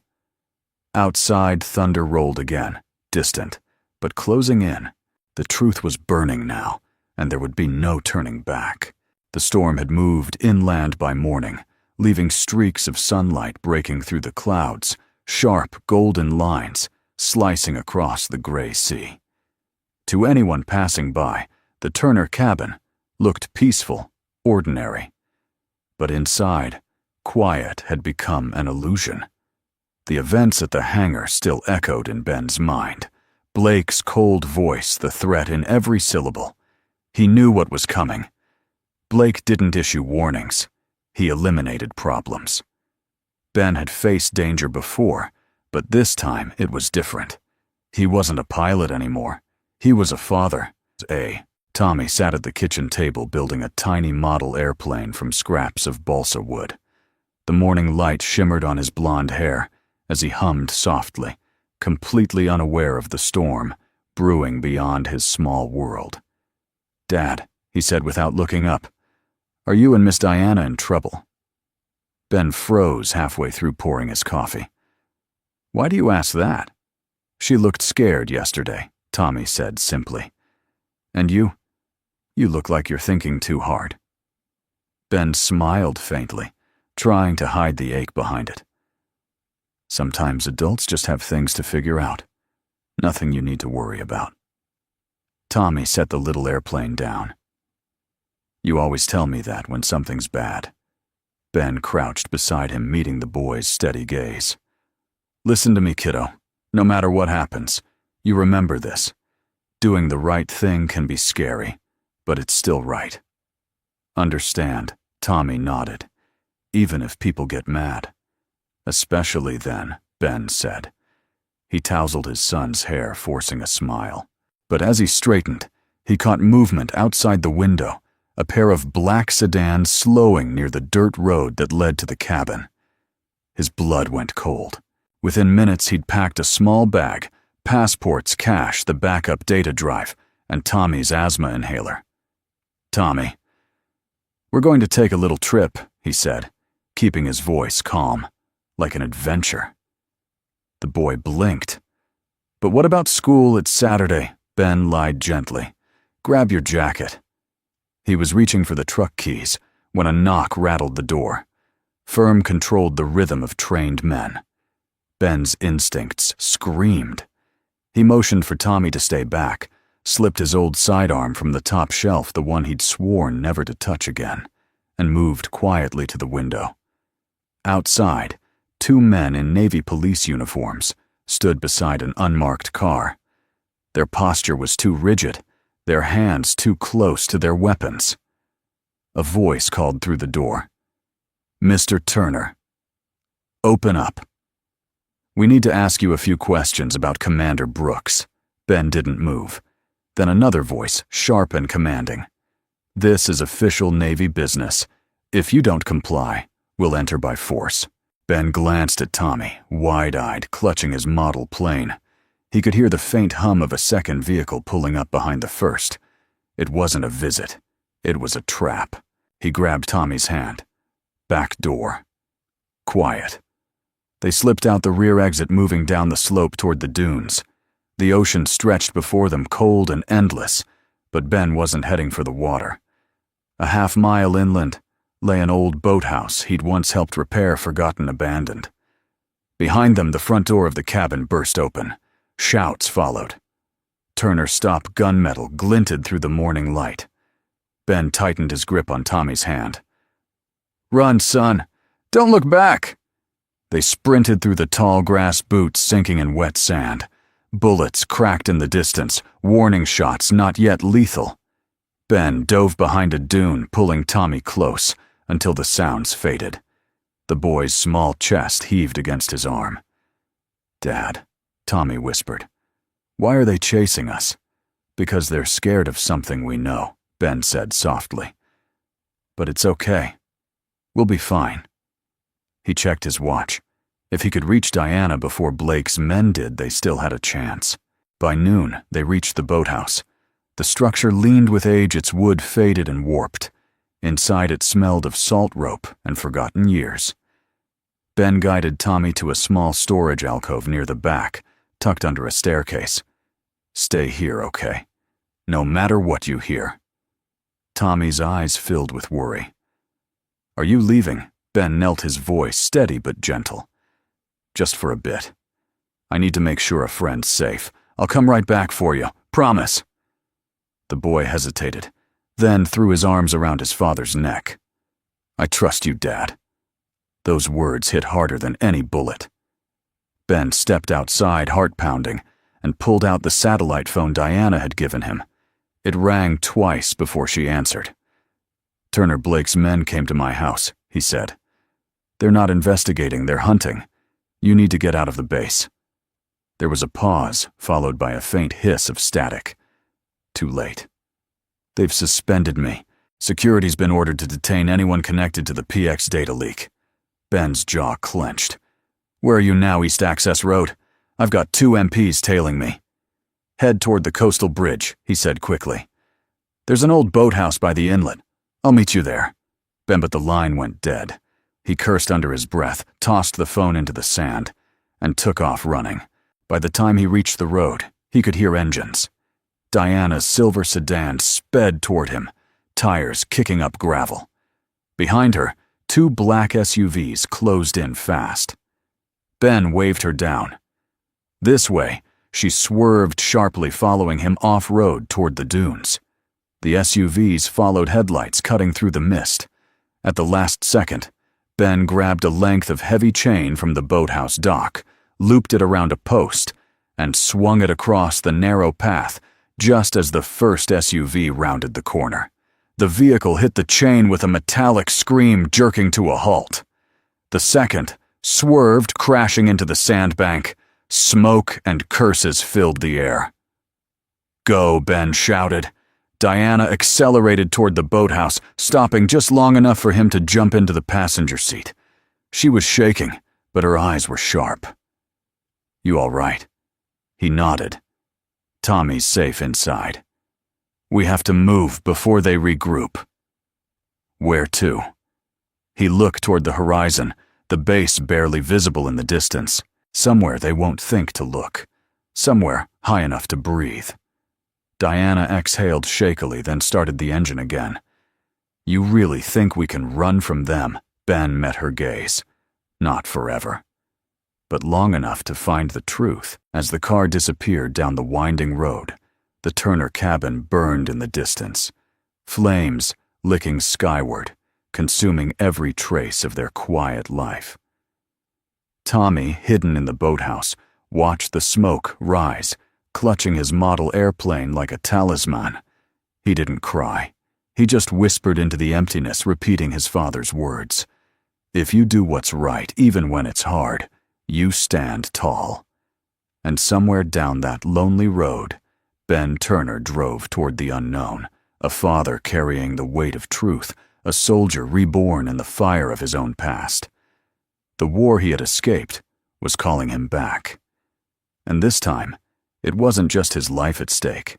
[SPEAKER 1] Outside, thunder rolled again, distant, but closing in. The truth was burning now, and there would be no turning back. The storm had moved inland by morning, leaving streaks of sunlight breaking through the clouds, sharp golden lines slicing across the gray sea. To anyone passing by, the Turner cabin looked peaceful, ordinary. But inside, quiet had become an illusion. The events at the hangar still echoed in Ben's mind. Blake's cold voice, the threat in every syllable. He knew what was coming. Blake didn't issue warnings. He eliminated problems. Ben had faced danger before, but this time it was different. He wasn't a pilot anymore. He was a father. Tommy sat at the kitchen table building a tiny model airplane from scraps of balsa wood. The morning light shimmered on his blonde hair as he hummed softly, completely unaware of the storm brewing beyond his small world. "Dad," he said without looking up, "are you and Miss Diana in trouble?" Ben froze halfway through pouring his coffee. "Why do you ask that?" "She looked scared yesterday," Tommy said simply. "And you? You look like you're thinking too hard." Ben smiled faintly, trying to hide the ache behind it. "Sometimes adults just have things to figure out. Nothing you need to worry about." Tommy set the little airplane down. "You always tell me that when something's bad." Ben crouched beside him, meeting the boy's steady gaze. "Listen to me, kiddo. No matter what happens, you remember this. Doing the right thing can be scary, but it's still right." "Understand," Tommy nodded. "Even if people get mad." "Especially then," Ben said. He tousled his son's hair, forcing a smile. But as he straightened, he caught movement outside the window, a pair of black sedans slowing near the dirt road that led to the cabin. His blood went cold. Within minutes, he'd packed a small bag, passports, cash, the backup data drive, and Tommy's asthma inhaler. "Tommy, we're going to take a little trip," he said, keeping his voice calm, like an adventure. The boy blinked. "But what about school? It's Saturday," Ben lied gently. "Grab your jacket." He was reaching for the truck keys when a knock rattled the door. Firm controlled the rhythm of trained men. Ben's instincts screamed. He motioned for Tommy to stay back, slipped his old sidearm from the top shelf, the one he'd sworn never to touch again, and moved quietly to the window. Outside, two men in Navy police uniforms stood beside an unmarked car. Their posture was too rigid, their hands too close to their weapons. A voice called through the door. "Mr. Turner, open up. We need to ask you a few questions about Commander Brooks." Ben didn't move. Then another voice, sharp and commanding. "This is official Navy business. If you don't comply, we'll enter by force." Ben glanced at Tommy, wide-eyed, clutching his model plane. He could hear the faint hum of a second vehicle pulling up behind the first. It wasn't a visit. It was a trap. He grabbed Tommy's hand. Back door. Quiet. They slipped out the rear exit, moving down the slope toward the dunes. The ocean stretched before them, cold and endless, But Ben wasn't heading for the water. A half-mile inland lay an old boathouse he'd once helped repair, forgotten, abandoned. Behind them, the front door of the cabin burst open. Shouts followed. Turner's stop gunmetal glinted through the morning light. Ben tightened his grip on Tommy's hand. "Run, son! Don't look back!" They sprinted through the tall grass boots sinking in wet sand. Bullets cracked in the distance, warning shots not yet lethal. Ben dove behind a dune, pulling Tommy close, until the sounds faded. The boy's small chest heaved against his arm. "Dad," Tommy whispered. "Why are they chasing us?" "Because they're scared of something we know," Ben said softly. "But it's okay. We'll be fine." He checked his watch. If he could reach Diana before Blake's men did, they still had a chance. By noon, they reached the boathouse. The structure leaned with age, its wood faded and warped. Inside, it smelled of salt rope and forgotten years. Ben guided Tommy to a small storage alcove near the back, tucked under a staircase. "Stay here, okay? No matter what you hear." Tommy's eyes filled with worry. "Are you leaving?" Ben knelt, his voice steady but gentle. "Just for a bit. I need to make sure a friend's safe. I'll come right back for you. Promise." The boy hesitated, then threw his arms around his father's neck. "I trust you, Dad." Those words hit harder than any bullet. Ben stepped outside, heart pounding, and pulled out the satellite phone Diana had given him. It rang twice before she answered. "Turner Blake's men came to my house," he said. "They're not investigating, they're hunting. You need to get out of the base." There was a pause, followed by a faint hiss of static. Too late. "They've suspended me. Security's been ordered to detain anyone connected to the PX data leak." Ben's jaw clenched. "Where are you now, East Access Road? I've got 2 MPs tailing me." "Head toward the coastal bridge," he said quickly. "There's an old boathouse by the inlet. I'll meet you there." But the line went dead. He cursed under his breath, tossed the phone into the sand, and took off running. By the time he reached the road, he could hear engines. Diana's silver sedan sped toward him, tires kicking up gravel. Behind her, 2 black SUVs closed in fast. Ben waved her down. "This way." She swerved sharply, following him off-road toward the dunes. The SUVs followed, headlights cutting through the mist. At the last second, Ben grabbed a length of heavy chain from the boathouse dock, looped it around a post, and swung it across the narrow path just as the first SUV rounded the corner. The vehicle hit the chain with a metallic scream, jerking to a halt. The second swerved, crashing into the sandbank. Smoke and curses filled the air. "Go," Ben shouted. Diana accelerated toward the boathouse, stopping just long enough for him to jump into the passenger seat. She was shaking, but her eyes were sharp. "You all right?" He nodded. "Tommy's safe inside. We have to move before they regroup." "Where to?" He looked toward the horizon, the base barely visible in the distance. Somewhere they won't think to look. Somewhere high enough to breathe. Diana exhaled shakily, then started the engine again. "You really think we can run from them?" Ben met her gaze. "Not forever. But long enough to find the truth." As the car disappeared down the winding road, the Turner cabin burned in the distance. Flames licking skyward, consuming every trace of their quiet life. Tommy, hidden in the boathouse, watched the smoke rise, clutching his model airplane like a talisman. He didn't cry. He just whispered into the emptiness, repeating his father's words. "If you do what's right, even when it's hard, you stand tall." And somewhere down that lonely road, Ben Turner drove toward the unknown, a father carrying the weight of truth, a soldier reborn in the fire of his own past. The war he had escaped was calling him back. And this time, it wasn't just his life at stake.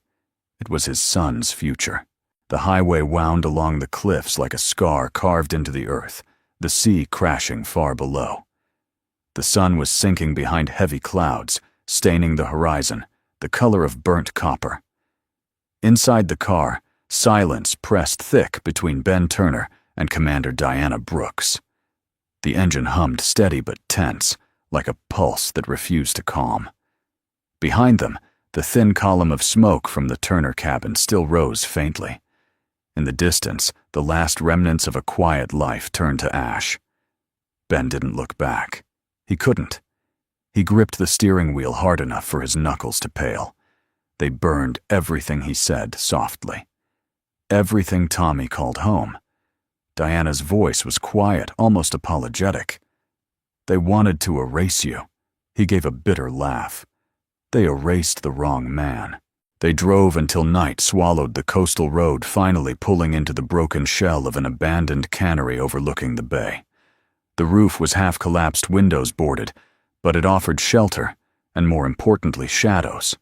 [SPEAKER 1] It was his son's future. The highway wound along the cliffs like a scar carved into the earth, the sea crashing far below. The sun was sinking behind heavy clouds, staining the horizon, the color of burnt copper. Inside the car, silence pressed thick between Ben Turner and Commander Diana Brooks. The engine hummed steady but tense, like a pulse that refused to calm. Behind them, the thin column of smoke from the Turner cabin still rose faintly. In the distance, the last remnants of a quiet life turned to ash. Ben didn't look back. He couldn't. He gripped the steering wheel hard enough for his knuckles to pale. They burned everything he said softly. Everything Tommy called home. Diana's voice was quiet, almost apologetic. They wanted to erase you. He gave a bitter laugh. They erased the wrong man. They drove until night swallowed the coastal road, finally pulling into the broken shell of an abandoned cannery overlooking the bay. The roof was half-collapsed, windows boarded, but it offered shelter, and more importantly, shadows.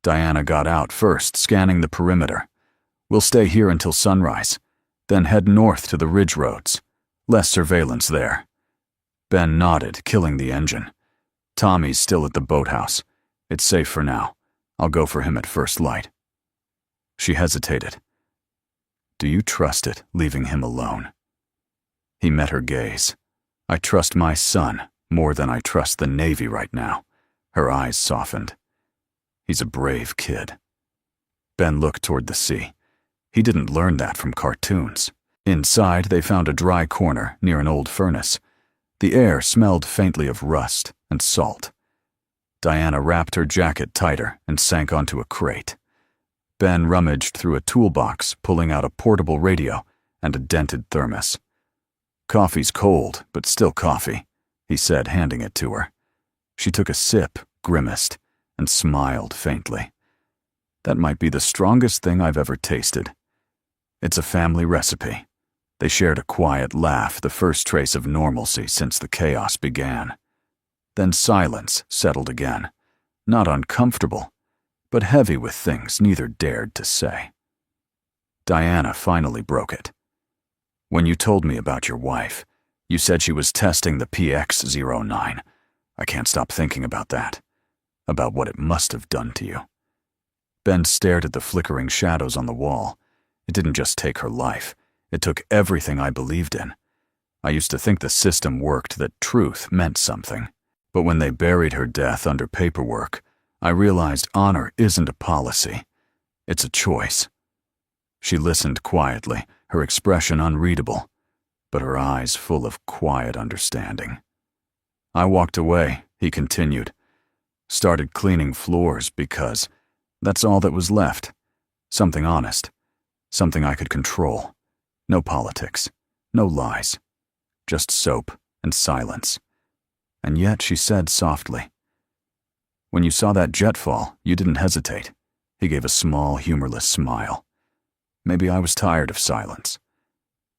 [SPEAKER 1] Diana got out first, scanning the perimeter. "We'll stay here until sunrise, then head north to the ridge roads. Less surveillance there." Ben nodded, killing the engine. "Tommy's still at the boathouse. It's safe for now. I'll go for him at first light." She hesitated. "Do you trust it, leaving him alone?" He met her gaze. "I trust my son more than I trust the Navy right now." Her eyes softened. "He's a brave kid." Ben looked toward the sea. He didn't learn that from cartoons. Inside, they found a dry corner near an old furnace. The air smelled faintly of rust and salt. Diana wrapped her jacket tighter and sank onto a crate. Ben rummaged through a toolbox, pulling out a portable radio and a dented thermos. "Coffee's cold, but still coffee," he said, handing it to her. She took a sip, grimaced, and smiled faintly. "That might be the strongest thing I've ever tasted." "It's a family recipe." They shared a quiet laugh, the first trace of normalcy since the chaos began. Then silence settled again, not uncomfortable, but heavy with things neither dared to say. Diana finally broke it. "When you told me about your wife, you said she was testing the PX-09. I can't stop thinking about that, about what it must have done to you." Ben stared at the flickering shadows on the wall. "It didn't just take her life. It took everything I believed in. I used to think the system worked, that truth meant something. But when they buried her death under paperwork, I realized honor isn't a policy. It's a choice." She listened quietly, her expression unreadable, but her eyes full of quiet understanding. "I walked away," he continued. "Started cleaning floors because that's all that was left. Something honest. Something I could control. No politics. No lies. Just soap and silence." And yet she said softly, "When you saw that jet fall, you didn't hesitate." He gave a small, humorless smile. "Maybe I was tired of silence."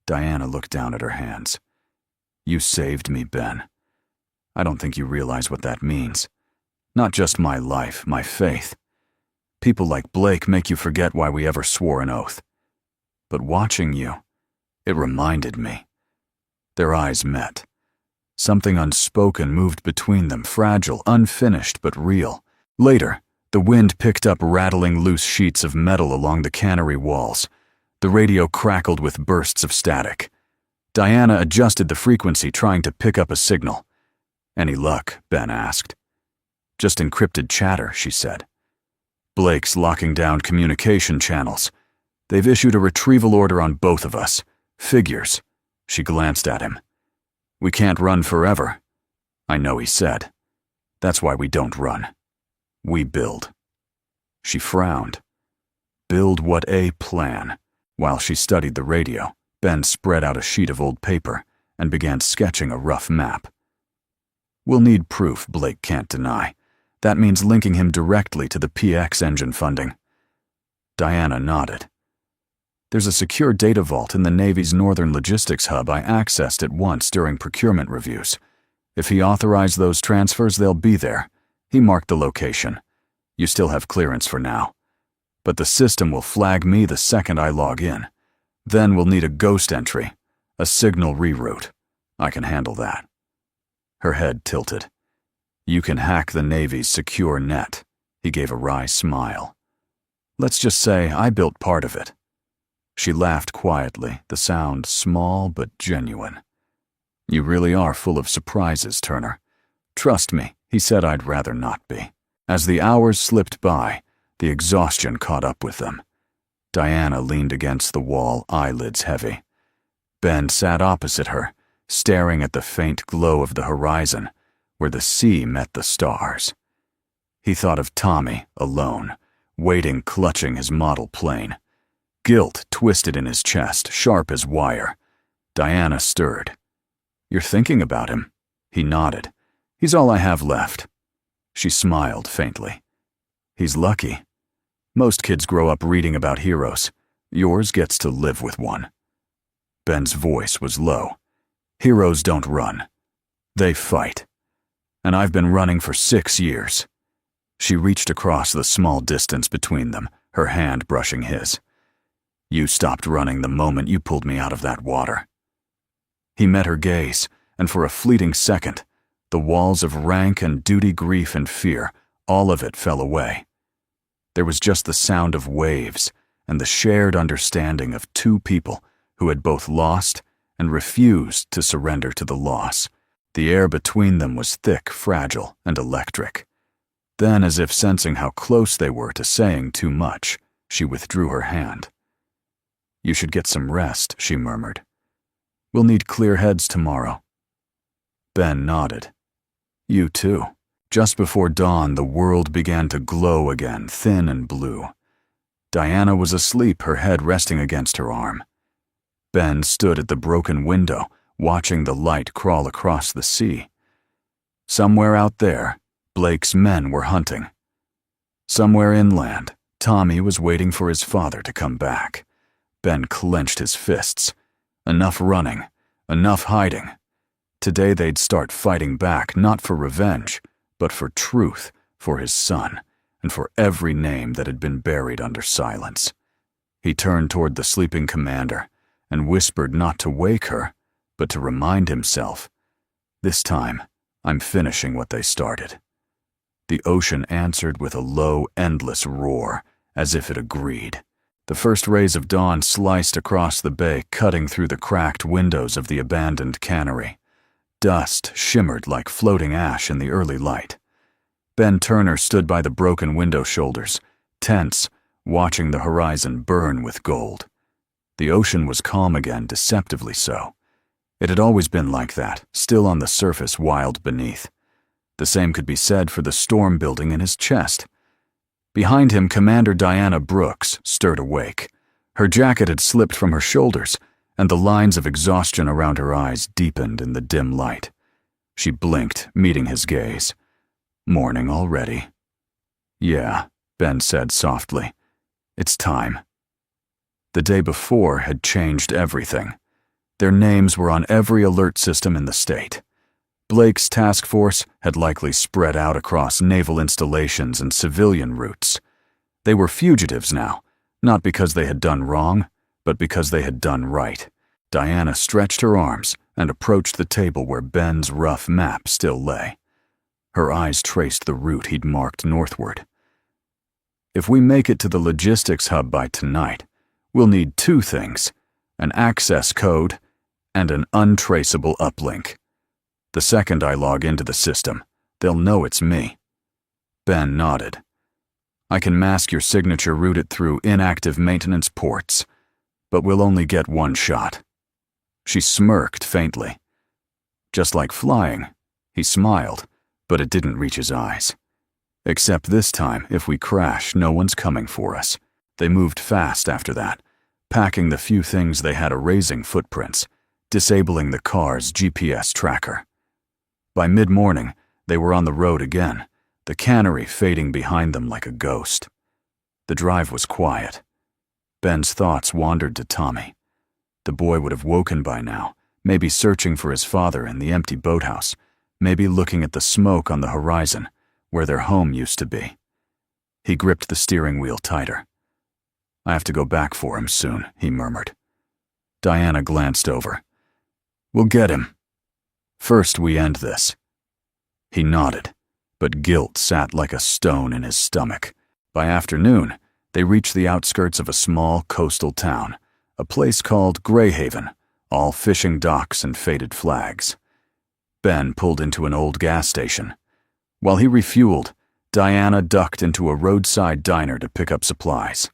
[SPEAKER 1] Diana looked down at her hands. "You saved me, Ben. I don't think you realize what that means. Not just my life, my faith. People like Blake make you forget why we ever swore an oath. But watching you, it reminded me." Their eyes met. Something unspoken moved between them, fragile, unfinished, but real. Later, the wind picked up rattling loose sheets of metal along the cannery walls. The radio crackled with bursts of static. Diana adjusted the frequency, trying to pick up a signal. "Any luck?" Ben asked. "Just encrypted chatter," she said. "Blake's locking down communication channels. They've issued a retrieval order on both of us. Figures." She glanced at him. "We can't run forever." "I know," he said. "That's why we don't run. We build." She frowned. Build what a plan. While she studied the radio, Ben spread out a sheet of old paper and began sketching a rough map. "We'll need proof Blake can't deny. That means linking him directly to the PX engine funding." Diana nodded. "There's a secure data vault in the Navy's Northern Logistics Hub I accessed it once during procurement reviews. If he authorized those transfers, they'll be there. He marked the location. You still have clearance for now. But the system will flag me the second I log in. Then we'll need a ghost entry, a signal reroute. I can handle that." Her head tilted. "You can hack the Navy's secure net." He gave a wry smile. Let's just say I built part of it." She laughed quietly, the sound small but genuine. "You really are full of surprises, Turner. Trust me, he said I'd rather not be." As the hours slipped by, the exhaustion caught up with them. Diana leaned against the wall, eyelids heavy. Ben sat opposite her, staring at the faint glow of the horizon, where the sea met the stars. He thought of Tommy, alone, waiting, clutching his model plane. Guilt twisted in his chest, sharp as wire. Diana stirred. "You're thinking about him?" He nodded. "He's all I have left." She smiled faintly. "He's lucky. Most kids grow up reading about heroes. Yours gets to live with one." Ben's voice was low. "Heroes don't run. They fight. And I've been running for 6 years." She reached across the small distance between them, her hand brushing his. "You stopped running the moment you pulled me out of that water." He met her gaze, and for a fleeting second, the walls of rank and duty, grief and fear, all of it fell away. There was just the sound of waves and the shared understanding of two people who had both lost and refused to surrender to the loss. The air between them was thick, fragile, and electric. Then, as if sensing how close they were to saying too much, she withdrew her hand. "You should get some rest," she murmured. "We'll need clear heads tomorrow." Ben nodded. "You too." Just before dawn, the world began to glow again, thin and blue. Diana was asleep, her head resting against her arm. Ben stood at the broken window, watching the light crawl across the sea. Somewhere out there, Blake's men were hunting. Somewhere inland, Tommy was waiting for his father to come back. Ben clenched his fists. Enough running, enough hiding. Today they'd start fighting back, not for revenge, but for truth, for his son, and for every name that had been buried under silence. He turned toward the sleeping commander and whispered not to wake her, but to remind himself, "This time, I'm finishing what they started." The ocean answered with a low, endless roar, as if it agreed. The first rays of dawn sliced across the bay, cutting through the cracked windows of the abandoned cannery. Dust shimmered like floating ash in the early light. Ben Turner stood by the broken window shoulders, tense, watching the horizon burn with gold. The ocean was calm again, deceptively so. It had always been like that, still on the surface, wild beneath. The same could be said for the storm building in his chest. Behind him, Commander Diana Brooks stirred awake. Her jacket had slipped from her shoulders, and the lines of exhaustion around her eyes deepened in the dim light. She blinked, meeting his gaze. "Morning already." "Yeah," Ben said softly. "It's time." The day before had changed everything. Their names were on every alert system in the state. Blake's task force had likely spread out across naval installations and civilian routes. They were fugitives now, not because they had done wrong, but because they had done right. Diana stretched her arms and approached the table where Ben's rough map still lay. Her eyes traced the route he'd marked northward. "If we make it to the logistics hub by tonight, we'll need 2 things, an access code and an untraceable uplink. The second I log into the system, they'll know it's me." Ben nodded. "I can mask your signature, route it through inactive maintenance ports, but we'll only get 1 shot." She smirked faintly. "Just like flying." He smiled, but it didn't reach his eyes. "Except this time, if we crash, no one's coming for us." They moved fast after that, packing the few things they had, erasing footprints, disabling the car's GPS tracker. By mid-morning, they were on the road again, the cannery fading behind them like a ghost. The drive was quiet. Ben's thoughts wandered to Tommy. The boy would have woken by now, maybe searching for his father in the empty boathouse, maybe looking at the smoke on the horizon, where their home used to be. He gripped the steering wheel tighter. "I have to go back for him soon," he murmured. Diana glanced over. "We'll get him. First we end this." He nodded, but guilt sat like a stone in his stomach. By afternoon, They reached the outskirts of a small coastal town, a place called Greyhaven, all fishing docks and faded flags. Ben pulled into an old gas station. While he refueled, Diana ducked into a roadside diner to pick up supplies.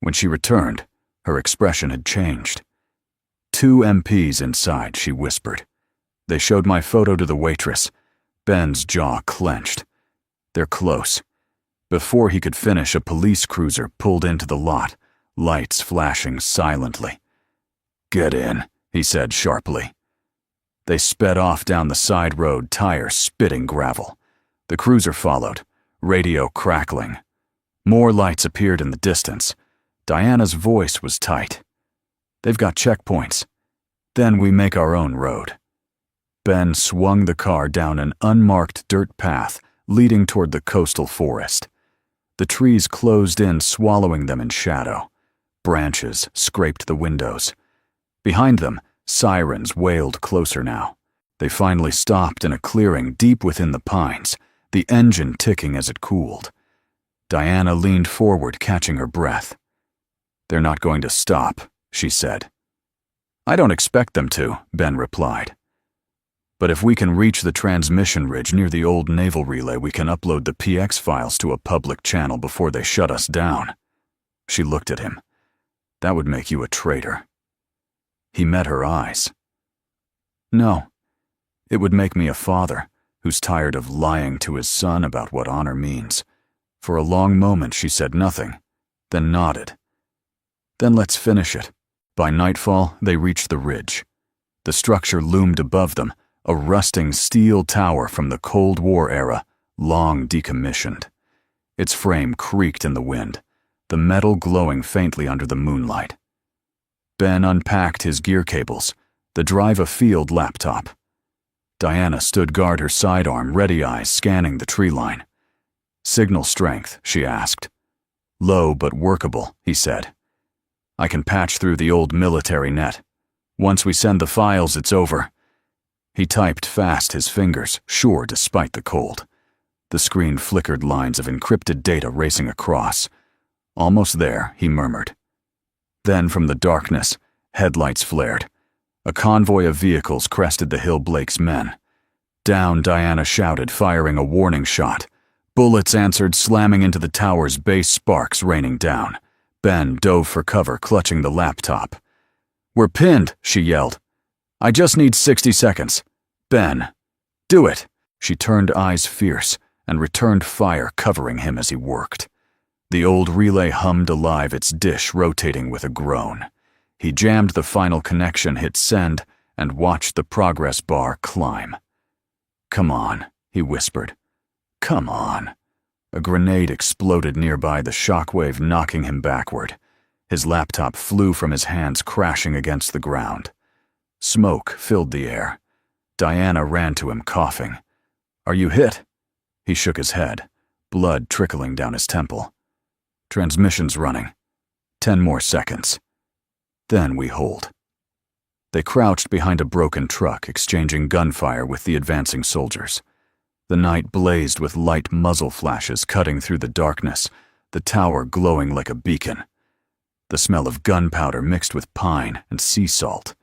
[SPEAKER 1] When she returned, her expression had changed. "2 MPs inside," she whispered. "They showed my photo to the waitress." Ben's jaw clenched. "They're close." Before he could finish, a police cruiser pulled into the lot, lights flashing silently. "Get in," he said sharply. They sped off down the side road, tires spitting gravel. The cruiser followed, radio crackling. More lights appeared in the distance. Diana's voice was tight. "They've got checkpoints. Then we make our own road." Ben swung the car down an unmarked dirt path leading toward the coastal forest. The trees closed in, swallowing them in shadow. Branches scraped the windows. Behind them, sirens wailed closer now. They finally stopped in a clearing deep within the pines, the engine ticking as it cooled. Diana leaned forward, catching her breath. "They're not going to stop," she said. "I don't expect them to," Ben replied. "But if we can reach the transmission ridge near the old naval relay, we can upload the PX files to a public channel before they shut us down." She looked at him. "That would make you a traitor." He met her eyes. "No, it would make me a father who's tired of lying to his son about what honor means." For a long moment she said nothing, then nodded. "Then let's finish it." By nightfall, they reached the ridge. The structure loomed above them, a rusting steel tower from the Cold War era, long decommissioned. Its frame creaked in the wind, the metal glowing faintly under the moonlight. Ben unpacked his gear cables, the drive a field laptop. Diana stood guard, her sidearm, ready eyes scanning the tree line. "Signal strength?" she asked. "Low but workable," he said. "I can patch through the old military net. Once we send the files, it's over." He typed fast, his fingers sure despite the cold. The screen flickered, lines of encrypted data racing across. "Almost there," he murmured. Then from the darkness, headlights flared. A convoy of vehicles crested the hill Blake's men. "Down," Diana shouted, firing a warning shot. Bullets answered, slamming into the tower's base, sparks raining down. Ben dove for cover, clutching the laptop. "We're pinned," she yelled. "I just need 60 seconds. Ben, do it." She turned, eyes fierce, and returned fire, covering him as he worked. The old relay hummed alive, its dish rotating with a groan. He jammed the final connection, hit send, and watched the progress bar climb. "Come on," he whispered. "Come on." A grenade exploded nearby, the shockwave knocking him backward. His laptop flew from his hands, crashing against the ground. Smoke filled the air. Diana ran to him, coughing. "Are you hit?" He shook his head, blood trickling down his temple. "Transmission's running. 10 more seconds. Then we hold." They crouched behind a broken truck, exchanging gunfire with the advancing soldiers. The night blazed with light muzzle flashes cutting through the darkness, the tower glowing like a beacon. The smell of gunpowder mixed with pine and sea salt.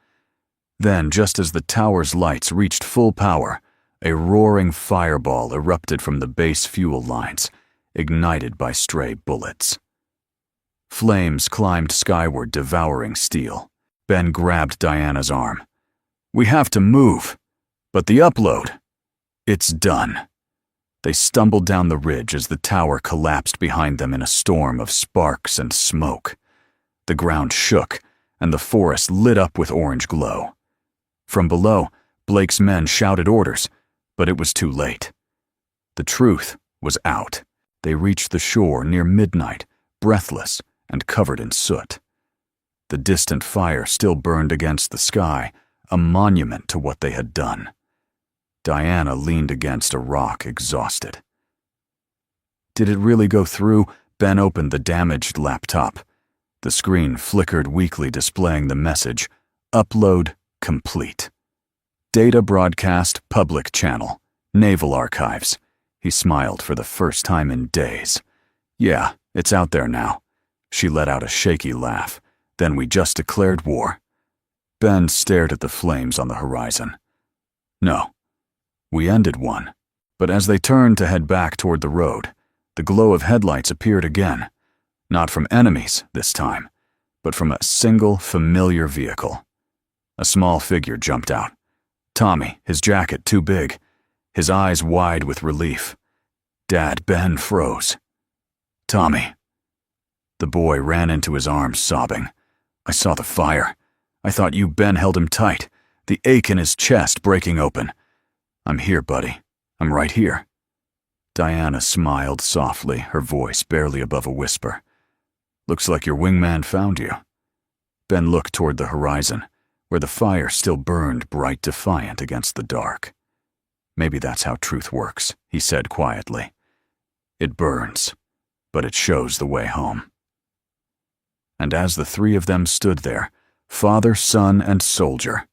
[SPEAKER 1] Then, just as the tower's lights reached full power, a roaring fireball erupted from the base fuel lines, ignited by stray bullets. Flames climbed skyward, devouring steel. Ben grabbed Diana's arm. "We have to move. But the upload, it's done." They stumbled down the ridge as the tower collapsed behind them in a storm of sparks and smoke. The ground shook, and the forest lit up with orange glow. From below, Blake's men shouted orders, but it was too late. The truth was out. They reached the shore near midnight, breathless and covered in soot. The distant fire still burned against the sky, a monument to what they had done. Diana leaned against a rock, exhausted. Did it really go through? Ben opened the damaged laptop. The screen flickered weakly, displaying the message, "Upload complete." "Data broadcast public channel. Naval Archives." He smiled for the first time in days. "Yeah, it's out there now. She let out a shaky laugh. Then we just declared war. Ben stared at the flames on the horizon. No, we ended one. But as they turned to head back toward the road, the glow of headlights appeared again. Not from enemies this time, but from a single familiar vehicle. A small figure jumped out. Tommy, his jacket too big, his eyes wide with relief. Dad, Ben froze. Tommy. The boy ran into his arms, sobbing. I saw the fire. I thought you, Ben, held him tight, the ache in his chest breaking open. I'm here, buddy. I'm right here. Diana smiled softly, her voice barely above a whisper. Looks like your wingman found you. Ben looked toward the horizon, where the fire still burned bright defiant against the dark. Maybe that's how truth works, he said quietly. It burns, but it shows the way home. And as the three of them stood there, father, son, and soldier,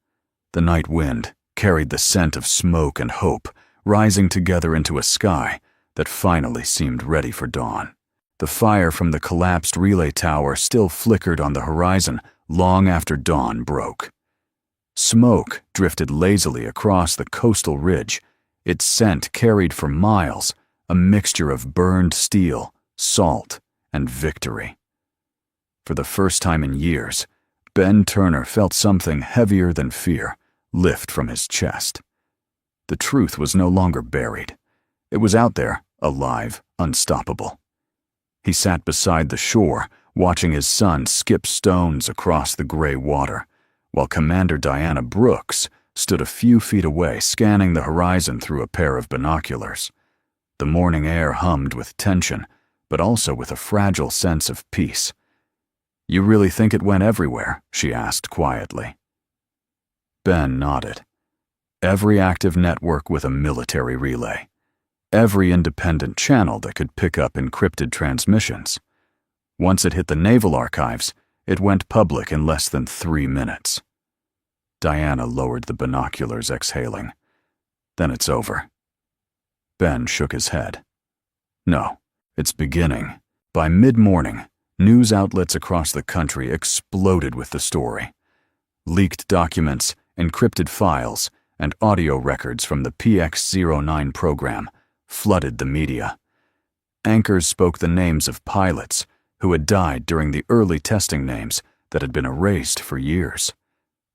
[SPEAKER 1] the night wind carried the scent of smoke and hope, rising together into a sky that finally seemed ready for dawn. The fire from the collapsed relay tower still flickered on the horizon long after dawn broke. Smoke drifted lazily across the coastal ridge, its scent carried for miles, a mixture of burned steel, salt, and victory. For the first time in years, Ben Turner felt something heavier than fear lift from his chest. The truth was no longer buried. It was out there, alive, unstoppable. He sat beside the shore, watching his son skip stones across the gray water, while Commander Diana Brooks stood a few feet away, scanning the horizon through a pair of binoculars. The morning air hummed with tension, but also with a fragile sense of peace. You really think it went everywhere? She asked quietly. Ben nodded. Every active network with a military relay. Every independent channel that could pick up encrypted transmissions. Once it hit the naval archives, it went public in less than 3 minutes. Diana lowered the binoculars, exhaling. Then it's over. Ben shook his head. No, it's beginning. By mid-morning, news outlets across the country exploded with the story. Leaked documents, encrypted files, and audio records from the PX-09 program flooded the media. Anchors spoke the names of pilots who had died during the early testing names that had been erased for years.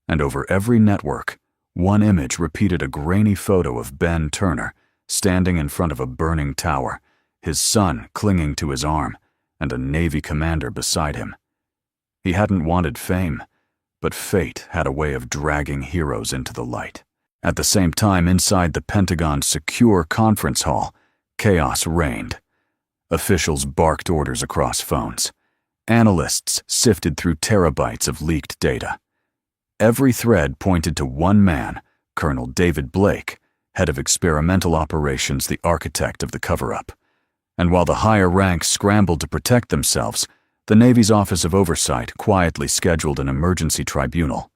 [SPEAKER 1] And over every network, one image repeated a grainy photo of Ben Turner standing in front of a burning tower, his son clinging to his arm, and a Navy commander beside him. He hadn't wanted fame, but fate had a way of dragging heroes into the light. At the same time, inside the Pentagon's secure conference hall, chaos reigned. Officials barked orders across phones. Analysts sifted through terabytes of leaked data. Every thread pointed to one man, Colonel David Blake, head of experimental operations, the architect of the cover-up. And while the higher ranks scrambled to protect themselves, the Navy's Office of Oversight quietly scheduled an emergency tribunal.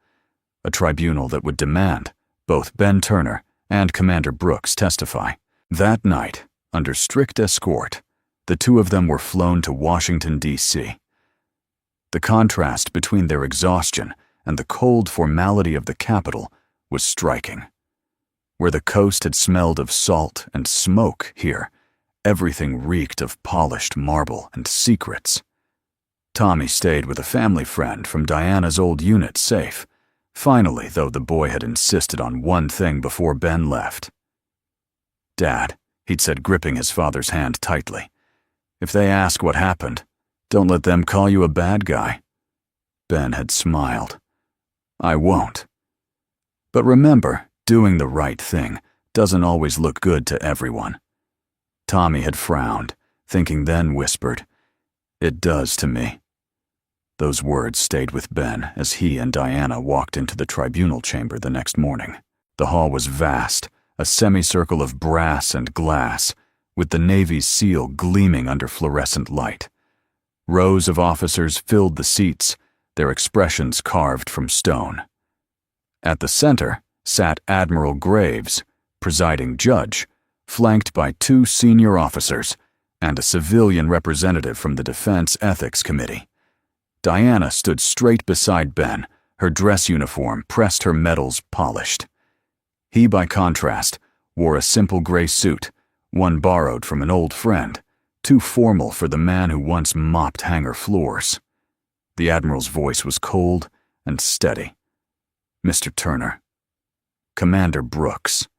[SPEAKER 1] A tribunal that would demand both Ben Turner and Commander Brooks testify. That night, under strict escort, the two of them were flown to Washington, D.C. The contrast between their exhaustion and the cold formality of the capital was striking. Where the coast had smelled of salt and smoke, here, everything reeked of polished marble and secrets. Tommy stayed with a family friend from Diana's old unit, safe. Finally, though, the boy had insisted on one thing before Ben left. Dad, he'd said, gripping his father's hand tightly, if they ask what happened, don't let them call you a bad guy. Ben had smiled. I won't. But remember, doing the right thing doesn't always look good to everyone. Tommy had frowned, thinking, then whispered, It does to me. Those words stayed with Ben as he and Diana walked into the tribunal chamber the next morning. The hall was vast, a semicircle of brass and glass, with the Navy's seal gleaming under fluorescent light. Rows of officers filled the seats, their expressions carved from stone. At the center sat Admiral Graves, presiding judge, flanked by 2 senior officers and a civilian representative from the Defense Ethics Committee. Diana stood straight beside Ben, her dress uniform pressed, her medals polished. He, by contrast, wore a simple gray suit, one borrowed from an old friend, too formal for the man who once mopped hangar floors. The Admiral's voice was cold and steady. "Mr. Turner, Commander Brooks,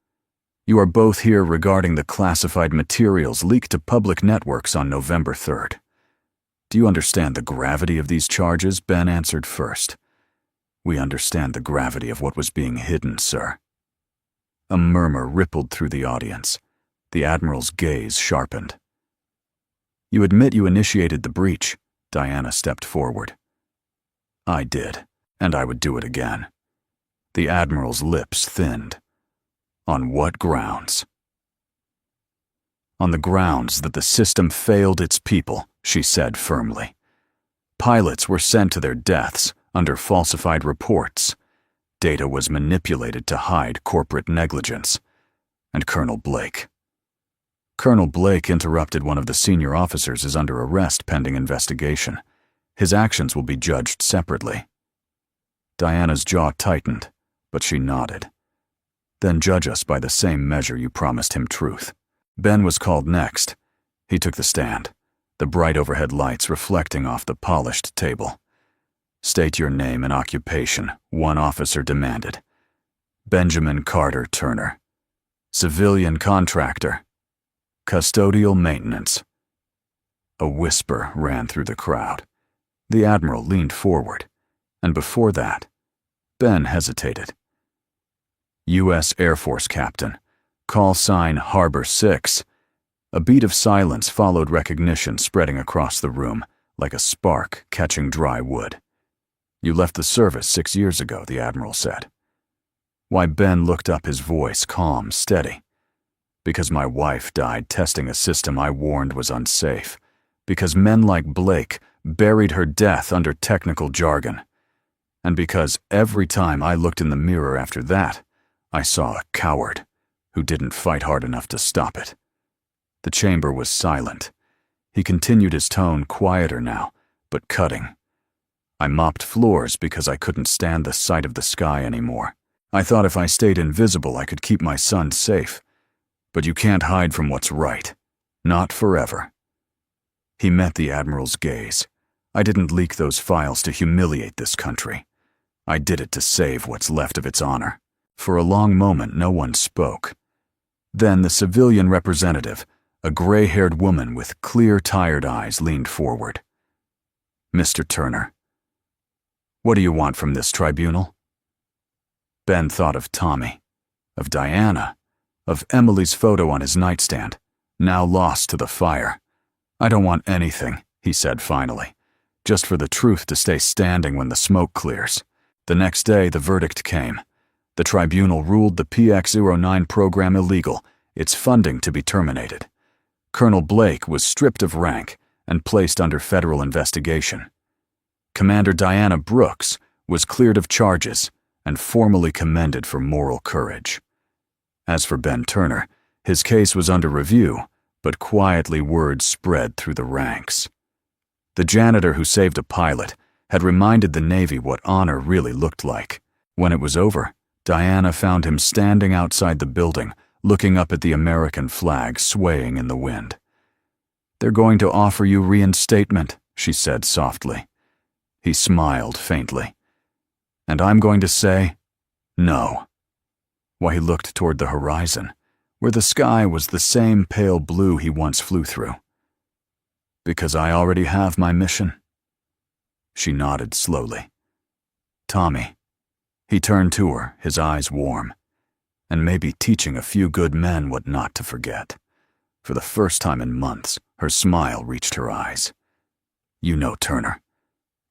[SPEAKER 1] you are both here regarding the classified materials leaked to public networks on November 3rd. Do you understand the gravity of these charges?" Ben answered first. "We understand the gravity of what was being hidden, sir." A murmur rippled through the audience. The Admiral's gaze sharpened. "You admit you initiated the breach?" Diana stepped forward. "I did, and I would do it again." The Admiral's lips thinned. "On what grounds?" "On the grounds that the system failed its people," she said firmly. "Pilots were sent to their deaths under falsified reports. Data was manipulated to hide corporate negligence. And Colonel Blake. Colonel Blake interrupted one of the senior officers is under arrest pending investigation. His actions will be judged separately." Diana's jaw tightened, but she nodded. "Then judge us by the same measure you promised him truth." Ben was called next. He took the stand, the bright overhead lights reflecting off the polished table. "State your name and occupation," one officer demanded. "Benjamin Carter Turner. Civilian contractor. Custodial maintenance." A whisper ran through the crowd. The Admiral leaned forward, and before that, Ben hesitated. "U.S. Air Force Captain. Call sign Harbor 6. A beat of silence followed recognition spreading across the room, like a spark catching dry wood. "You left the service 6 years ago," the Admiral said. Why, Ben looked up, his voice calm, steady. "Because my wife died testing a system I warned was unsafe. Because men like Blake buried her death under technical jargon. And because every time I looked in the mirror after that, I saw a coward who didn't fight hard enough to stop it." The chamber was silent. He continued, his tone quieter now, but cutting. "I mopped floors because I couldn't stand the sight of the sky anymore. I thought if I stayed invisible I could keep my son safe. But you can't hide from what's right. Not forever." He met the Admiral's gaze. "I didn't leak those files to humiliate this country. I did it to save what's left of its honor." For a long moment no one spoke. Then the civilian representative, a gray-haired woman with clear, tired eyes, leaned forward. "Mr. Turner, what do you want from this tribunal?" Ben thought of Tommy, of Diana, of Emily's photo on his nightstand, now lost to the fire. "I don't want anything," he said finally, "just for the truth to stay standing when the smoke clears." The next day the verdict came. The tribunal ruled the PX-09 program illegal, its funding to be terminated. Colonel Blake was stripped of rank and placed under federal investigation. Commander Diana Brooks was cleared of charges and formally commended for moral courage. As for Ben Turner, his case was under review, but quietly word spread through the ranks. The janitor who saved a pilot had reminded the Navy what honor really looked like. When it was over, Diana found him standing outside the building, looking up at the American flag swaying in the wind. "They're going to offer you reinstatement," she said softly. He smiled faintly. "And I'm going to say, no." Why, he looked toward the horizon, where the sky was the same pale blue he once flew through. "Because I already have my mission." She nodded slowly. "Tommy." He turned to her, his eyes warm, and maybe teaching a few good men what not to forget. For the first time in months, her smile reached her eyes. "You know, Turner,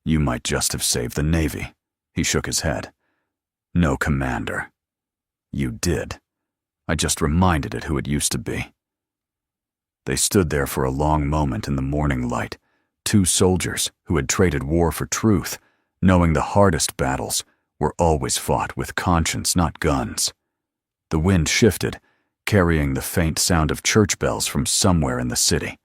[SPEAKER 1] you might just have saved the Navy." He shook his head. "No, Commander. You did. I just reminded it who it used to be." They stood there for a long moment in the morning light, two soldiers who had traded war for truth, knowing the hardest battles were always fought with conscience, not guns. The wind shifted, carrying the faint sound of church bells from somewhere in the city.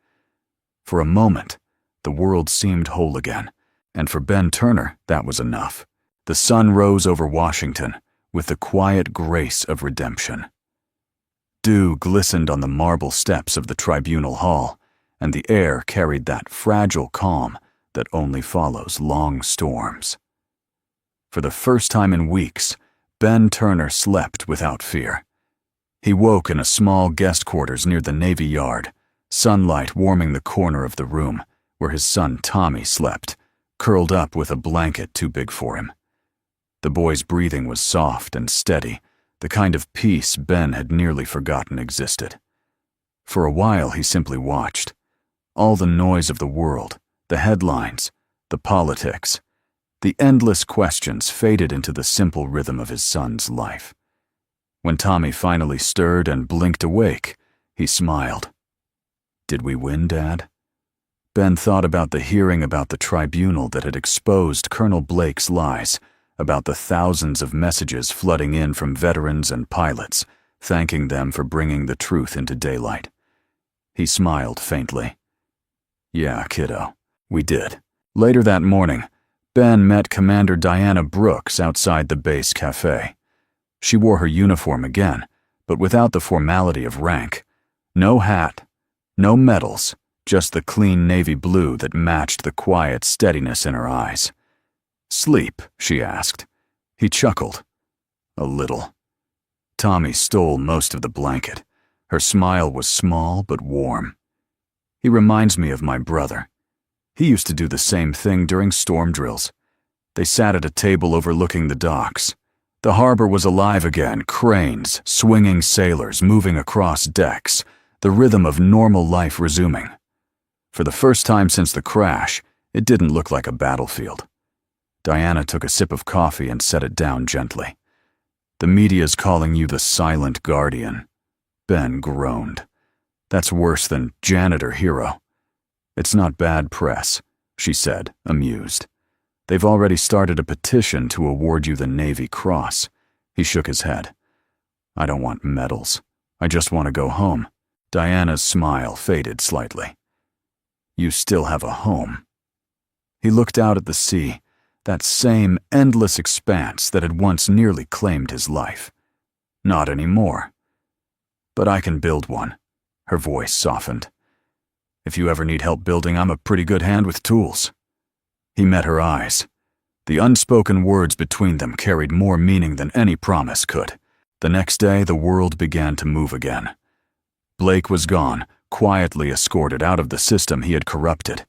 [SPEAKER 1] For a moment, the world seemed whole again, And for Ben Turner, that was enough. The sun rose over Washington with the quiet grace of redemption. Dew glistened on the marble steps of the tribunal hall, and the air carried that fragile calm that only follows long storms. For the first time in weeks, Ben Turner slept without fear. He woke in a small guest quarters near the Navy Yard, sunlight warming the corner of the room where his son Tommy slept, curled up with a blanket too big for him. The boy's breathing was soft and steady, the kind of peace Ben had nearly forgotten existed. For a while he simply watched. All the noise of the world, the headlines, the politics, the endless questions faded into the simple rhythm of his son's life. When Tommy finally stirred and blinked awake, he smiled. "Did we win, Dad?" Ben thought about the hearing about the tribunal that had exposed Colonel Blake's lies, about the thousands of messages flooding in from veterans and pilots, thanking them for bringing the truth into daylight. He smiled faintly. "Yeah, kiddo, we did." Later that morning, Ben met Commander Diana Brooks outside the base cafe. She wore her uniform again, but without the formality of rank. No hat, no medals, just the clean navy blue that matched the quiet steadiness in her eyes. "Sleep?" she asked. He chuckled. "A little." Tommy stole most of the blanket. Her smile was small but warm. "He reminds me of my brother. He used to do the same thing during storm drills. They sat at a table overlooking the docks. The harbor was alive again, cranes, swinging sailors moving across decks, the rhythm of normal life resuming. For the first time since the crash, it didn't look like a battlefield." Diana took a sip of coffee and set it down gently. "The media's calling you the silent guardian." Ben groaned. "That's worse than janitor hero." "It's not bad press," she said, amused. "They've already started a petition to award you the Navy Cross." He shook his head. "I don't want medals. I just want to go home." Diana's smile faded slightly. "You still have a home." He looked out at the sea, that same endless expanse that had once nearly claimed his life. "Not anymore." "But I can build one." Her voice softened. "If you ever need help building, I'm a pretty good hand with tools." He met her eyes. The unspoken words between them carried more meaning than any promise could. The next day, the world began to move again. Blake was gone, quietly escorted out of the system he had corrupted.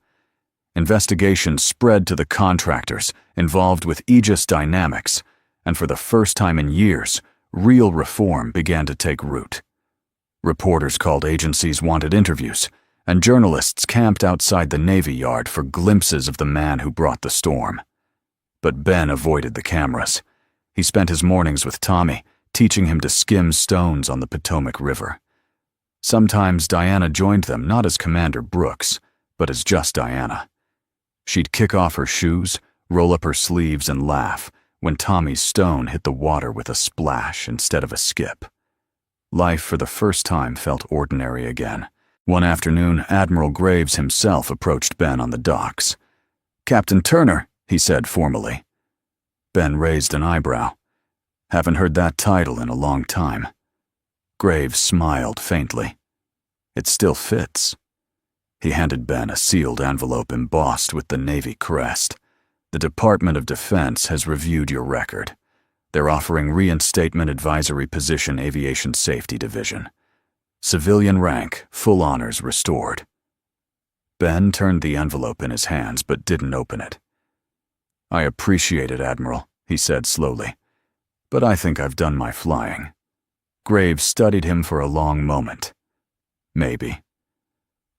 [SPEAKER 1] Investigations spread to the contractors involved with Aegis Dynamics, and for the first time in years, real reform began to take root. Reporters called agencies wanted interviews, and journalists camped outside the Navy Yard for glimpses of the man who brought the storm. But Ben avoided the cameras. He spent his mornings with Tommy, teaching him to skim stones on the Potomac River. Sometimes Diana joined them not as Commander Brooks, but as just Diana. She'd kick off her shoes, roll up her sleeves, and laugh when Tommy's stone hit the water with a splash instead of a skip. Life for the first time felt ordinary again. One afternoon, Admiral Graves himself approached Ben on the docks. "Captain Turner," he said formally. Ben raised an eyebrow. "Haven't heard that title in a long time." Graves smiled faintly. "It still fits." He handed Ben a sealed envelope embossed with the Navy crest. "The Department of Defense has reviewed your record. They're offering reinstatement advisory position Aviation Safety Division. Civilian rank, full honors restored." Ben turned the envelope in his hands but didn't open it. "I appreciate it, Admiral," he said slowly, "but I think I've done my flying." Graves studied him for a long moment. "Maybe.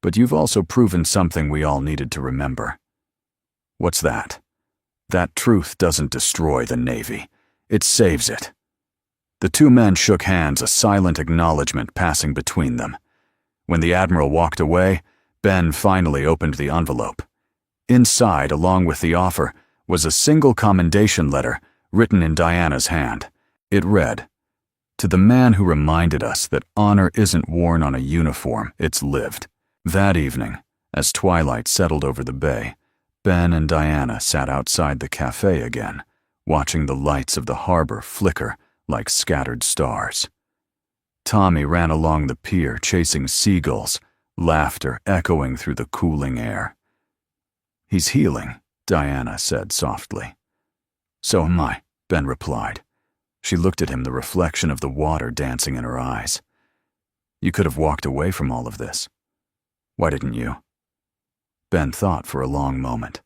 [SPEAKER 1] But you've also proven something we all needed to remember." "What's that?" "That truth doesn't destroy the Navy. It saves it." The two men shook hands, a silent acknowledgement passing between them. When the Admiral walked away, Ben finally opened the envelope. Inside, along with the offer, was a single commendation letter written in Diana's hand. It read, "To the man who reminded us that honor isn't worn on a uniform, it's lived." That evening, as twilight settled over the bay, Ben and Diana sat outside the cafe again, watching the lights of the harbor flicker like scattered stars. Tommy ran along the pier chasing seagulls, laughter echoing through the cooling air. "He's healing," Diana said softly. "So am I," Ben replied. She looked at him, the reflection of the water dancing in her eyes. "You could have walked away from all of this. Why didn't you?" Ben thought for a long moment.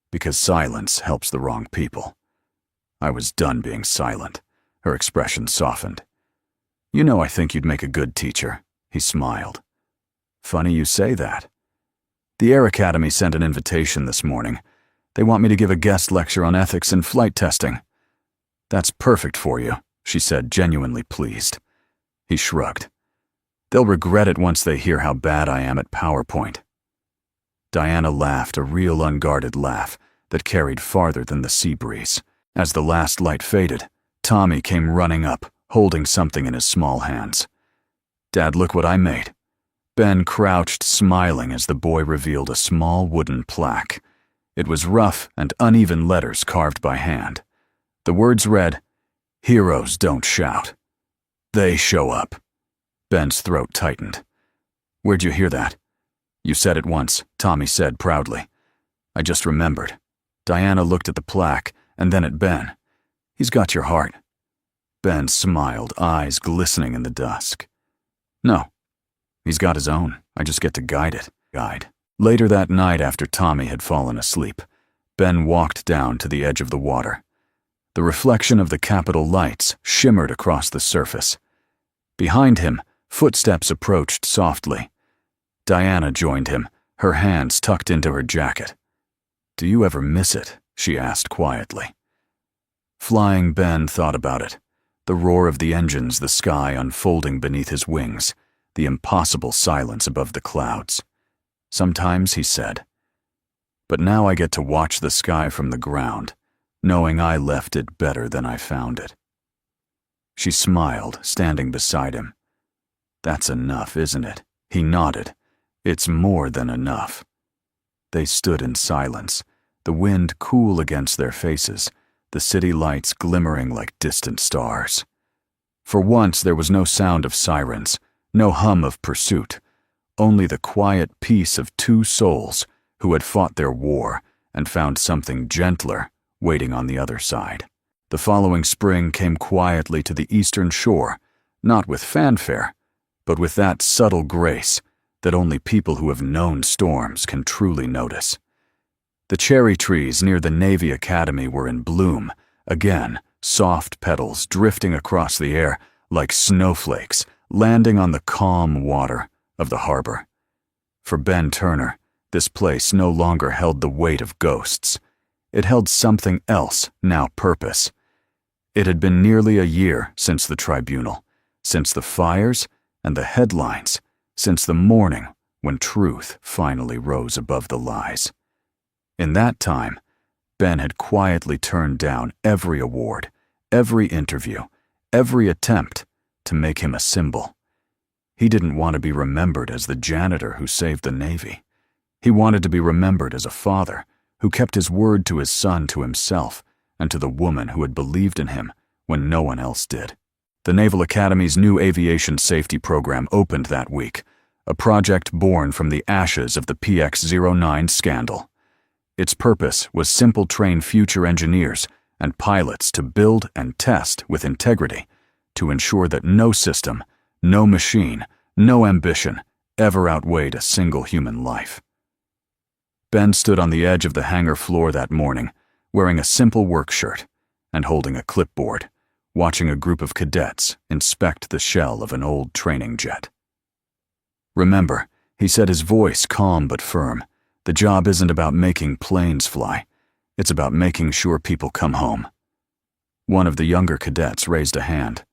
[SPEAKER 1] "Because silence helps the wrong people." "I was done being silent." Her expression softened. "You know I think you'd make a good teacher," he smiled. "Funny you say that. The Air Academy sent an invitation this morning. They want me to give a guest lecture on ethics in flight testing." "That's perfect for you," she said, genuinely pleased. He shrugged. "They'll regret it once they hear how bad I am at PowerPoint." Diana laughed, a real unguarded laugh that carried farther than the sea breeze. As the last light faded, Tommy came running up, holding something in his small hands. "Dad, look what I made." Ben crouched, smiling as the boy revealed a small wooden plaque. It was rough and uneven letters carved by hand. The words read, "Heroes don't shout. They show up." Ben's throat tightened. "Where'd you hear that?" "You said it once," Tommy said proudly. "I just remembered." Diana looked at the plaque and then at Ben. "He's got your heart." Ben smiled, eyes glistening in the dusk. "No, he's got his own. I just get to guide it." Later that night, after Tommy had fallen asleep, Ben walked down to the edge of the water. The reflection of the Capitol lights shimmered across the surface. Behind him, footsteps approached softly. Diana joined him, her hands tucked into her jacket. "Do you ever miss it?" she asked quietly. Flying Ben thought about it. The roar of the engines, the sky unfolding beneath his wings, the impossible silence above the clouds. "Sometimes," he said. "But now I get to watch the sky from the ground, knowing I left it better than I found it." She smiled, standing beside him. "That's enough, isn't it?" He nodded. "It's more than enough." They stood in silence, the wind cool against their faces, the city lights glimmering like distant stars. For once there was no sound of sirens, no hum of pursuit, only the quiet peace of two souls who had fought their war and found something gentler waiting on the other side. The following spring came quietly to the eastern shore, not with fanfare, but with that subtle grace that only people who have known storms can truly notice. The cherry trees near the Navy Academy were in bloom, again, soft petals drifting across the air like snowflakes, landing on the calm water of the harbor. For Ben Turner, this place no longer held the weight of ghosts. It held something else, now purpose. It had been nearly a year since the tribunal, since the fires and the headlines, since the morning when truth finally rose above the lies. In that time, Ben had quietly turned down every award, every interview, every attempt to make him a symbol. He didn't want to be remembered as the janitor who saved the Navy. He wanted to be remembered as a father who kept his word to his son, to himself, and to the woman who had believed in him when no one else did. The Naval Academy's new aviation safety program opened that week, a project born from the ashes of the PX-09 scandal. Its purpose was simple train future engineers and pilots to build and test with integrity to ensure that no system, no machine, no ambition ever outweighed a single human life. Ben stood on the edge of the hangar floor that morning, wearing a simple work shirt and holding a clipboard, watching a group of cadets inspect the shell of an old training jet. "Remember," he said, his voice calm but firm, "the job isn't about making planes fly. It's about making sure people come home." One of the younger cadets raised a hand.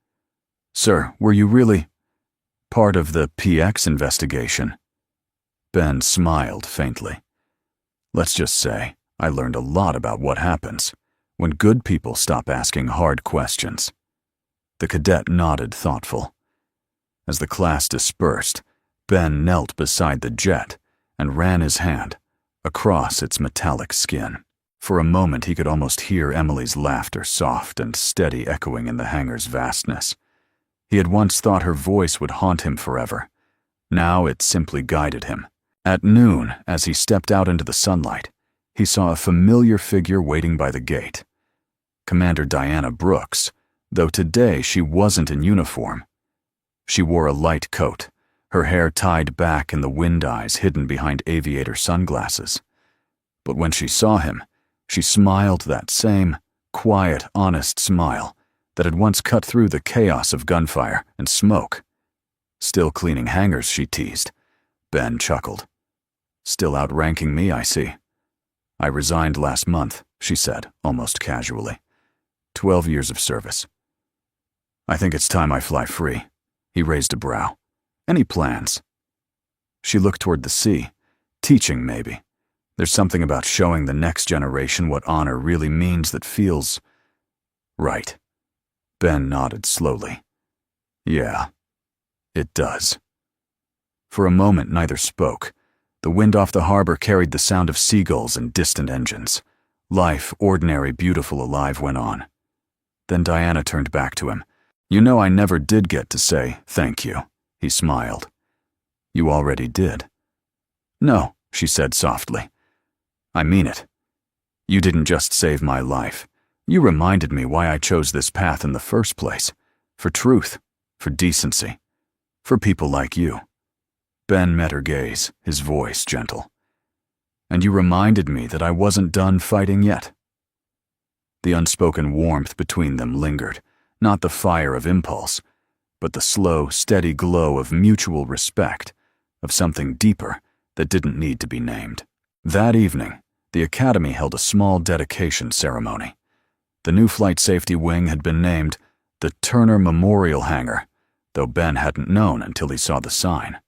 [SPEAKER 1] "Sir, were you really part of the PX investigation?" Ben smiled faintly. "Let's just say I learned a lot about what happens when good people stop asking hard questions." The cadet nodded, thoughtful. As the class dispersed, Ben knelt beside the jet and ran his hand across its metallic skin. For a moment he could almost hear Emily's laughter, soft and steady, echoing in the hangar's vastness. He had once thought her voice would haunt him forever. Now it simply guided him. At noon, as he stepped out into the sunlight, he saw a familiar figure waiting by the gate. Commander Diana Brooks, though today she wasn't in uniform. She wore a light coat, her hair tied back and the wind eyes hidden behind aviator sunglasses. But when she saw him, she smiled that same quiet, honest smile that had once cut through the chaos of gunfire and smoke. "Still cleaning hangars," she teased. Ben chuckled. "Still outranking me, I see." "I resigned last month," she said, almost casually. 12 years of service. "I think it's time I fly free." He raised a brow. "Any plans?" She looked toward the sea. "Teaching, maybe. There's something about showing the next generation what honor really means that feels right." Ben nodded slowly. "Yeah, it does." For a moment neither spoke. The wind off the harbor carried the sound of seagulls and distant engines. Life, ordinary, beautiful, alive, went on. Then Diana turned back to him. "You know, I never did get to say thank you." He smiled. "You already did." "No," she said softly. "I mean it. You didn't just save my life. You reminded me why I chose this path in the first place. For truth, for decency, for people like you." Ben met her gaze, his voice gentle. "And you reminded me that I wasn't done fighting yet." The unspoken warmth between them lingered, not the fire of impulse, but the slow, steady glow of mutual respect, of something deeper that didn't need to be named. That evening, the Academy held a small dedication ceremony. The new Flight Safety Wing had been named the Turner Memorial Hangar, though Ben hadn't known until he saw the sign.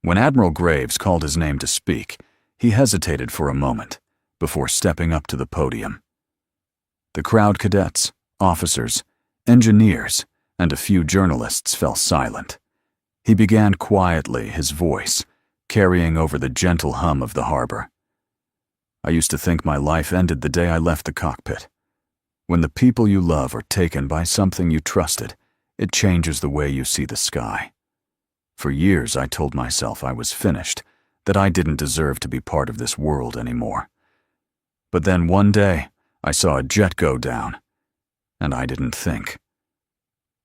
[SPEAKER 1] When Admiral Graves called his name to speak, he hesitated for a moment before stepping up to the podium. The crowd, cadets, officers, engineers, and a few journalists fell silent. He began quietly, his voice carrying over the gentle hum of the harbor. "I used to think my life ended the day I left the cockpit. When the people you love are taken by something you trusted, it changes the way you see the sky. For years I told myself I was finished, that I didn't deserve to be part of this world anymore. But then one day, I saw a jet go down, and I didn't think.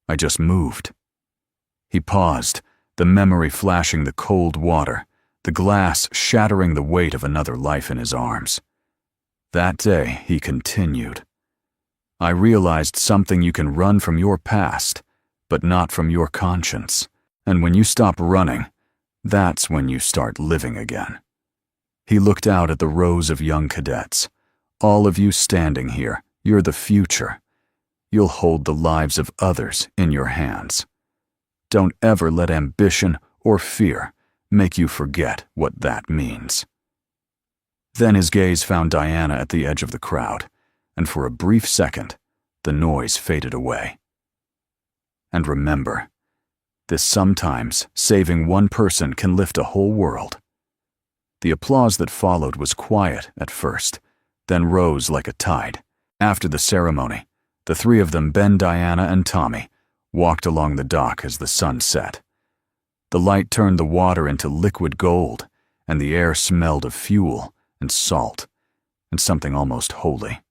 [SPEAKER 1] I just moved." He paused, the memory flashing the cold water, the glass shattering the weight of another life in his arms. "That day," he continued, "I realized something: you can run from your past, but not from your conscience. And when you stop running, that's when you start living again." He looked out at the rows of young cadets. "All of you standing here, you're the future. You'll hold the lives of others in your hands. Don't ever let ambition or fear make you forget what that means." Then his gaze found Diana at the edge of the crowd, and for a brief second, the noise faded away. "And remember, this sometimes saving one person can lift a whole world." The applause that followed was quiet at first, then rose like a tide. After the ceremony, the three of them, Ben, Diana, and Tommy, walked along the dock as the sun set. The light turned the water into liquid gold, and the air smelled of fuel and salt and something almost holy.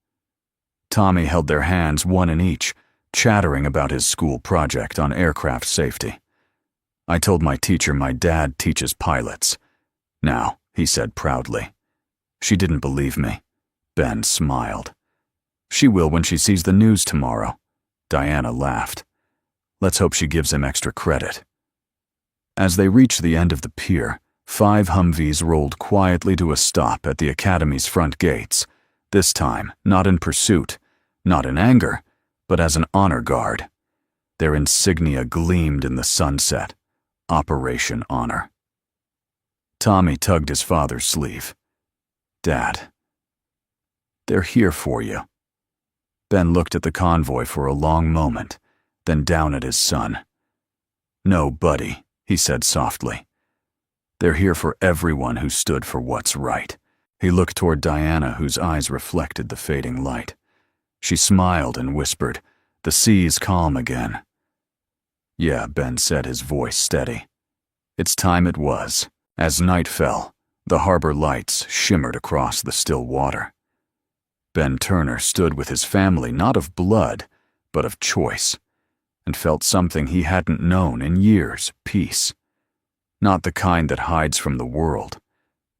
[SPEAKER 1] Tommy held their hands, one in each, chattering about his school project on aircraft safety. "I told my teacher my dad teaches pilots. Now," he said proudly. "She didn't believe me." Ben smiled. "She will when she sees the news tomorrow." Diana laughed. "Let's hope she gives him extra credit." As they reached the end of the pier, 5 Humvees rolled quietly to a stop at the Academy's front gates, this time not in pursuit, not in anger, but as an honor guard. Their insignia gleamed in the sunset. Operation Honor. Tommy tugged his father's sleeve. "Dad, they're here for you." Ben looked at the convoy for a long moment, then down at his son. "No, buddy," he said softly. "They're here for everyone who stood for what's right. He looked toward Diana, whose eyes reflected the fading light. She smiled and whispered, "The sea's calm again." "Yeah," Ben said, his voice steady. It's time it was. As night fell, the harbor lights shimmered across the still water. Ben Turner stood with his family, not of blood, but of choice, and felt something he hadn't known in years: peace. Not the kind that hides from the world,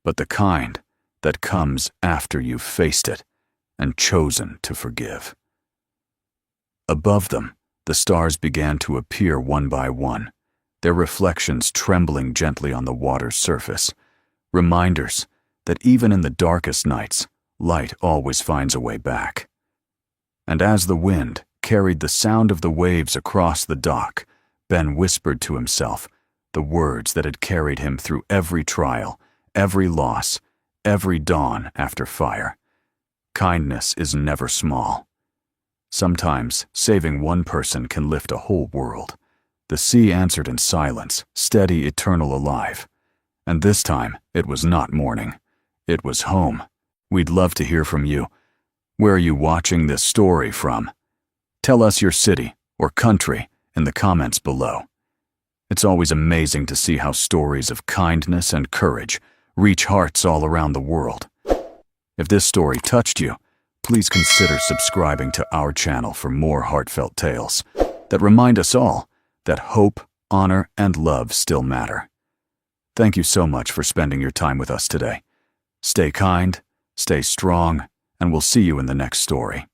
[SPEAKER 1] but the kind that comes after you've faced it and chosen to forgive. Above them, the stars began to appear one by one, their reflections trembling gently on the water's surface, reminders that even in the darkest nights, light always finds a way back. And as the wind carried the sound of the waves across the dock, Ben whispered to himself the words that had carried him through every trial, every loss, every dawn after fire. Kindness is never small. Sometimes saving one person can lift a whole world. The sea answered in silence, steady, eternal, alive. And this time, it was not morning. It was home. We'd love to hear from you. Where are you watching this story from? Tell us your city or country in the comments below. It's always amazing to see how stories of kindness and courage reach hearts all around the world. If this story touched you, please consider subscribing to our channel for more heartfelt tales that remind us all that hope, honor, and love still matter. Thank you so much for spending your time with us today. Stay kind, stay strong, and we'll see you in the next story.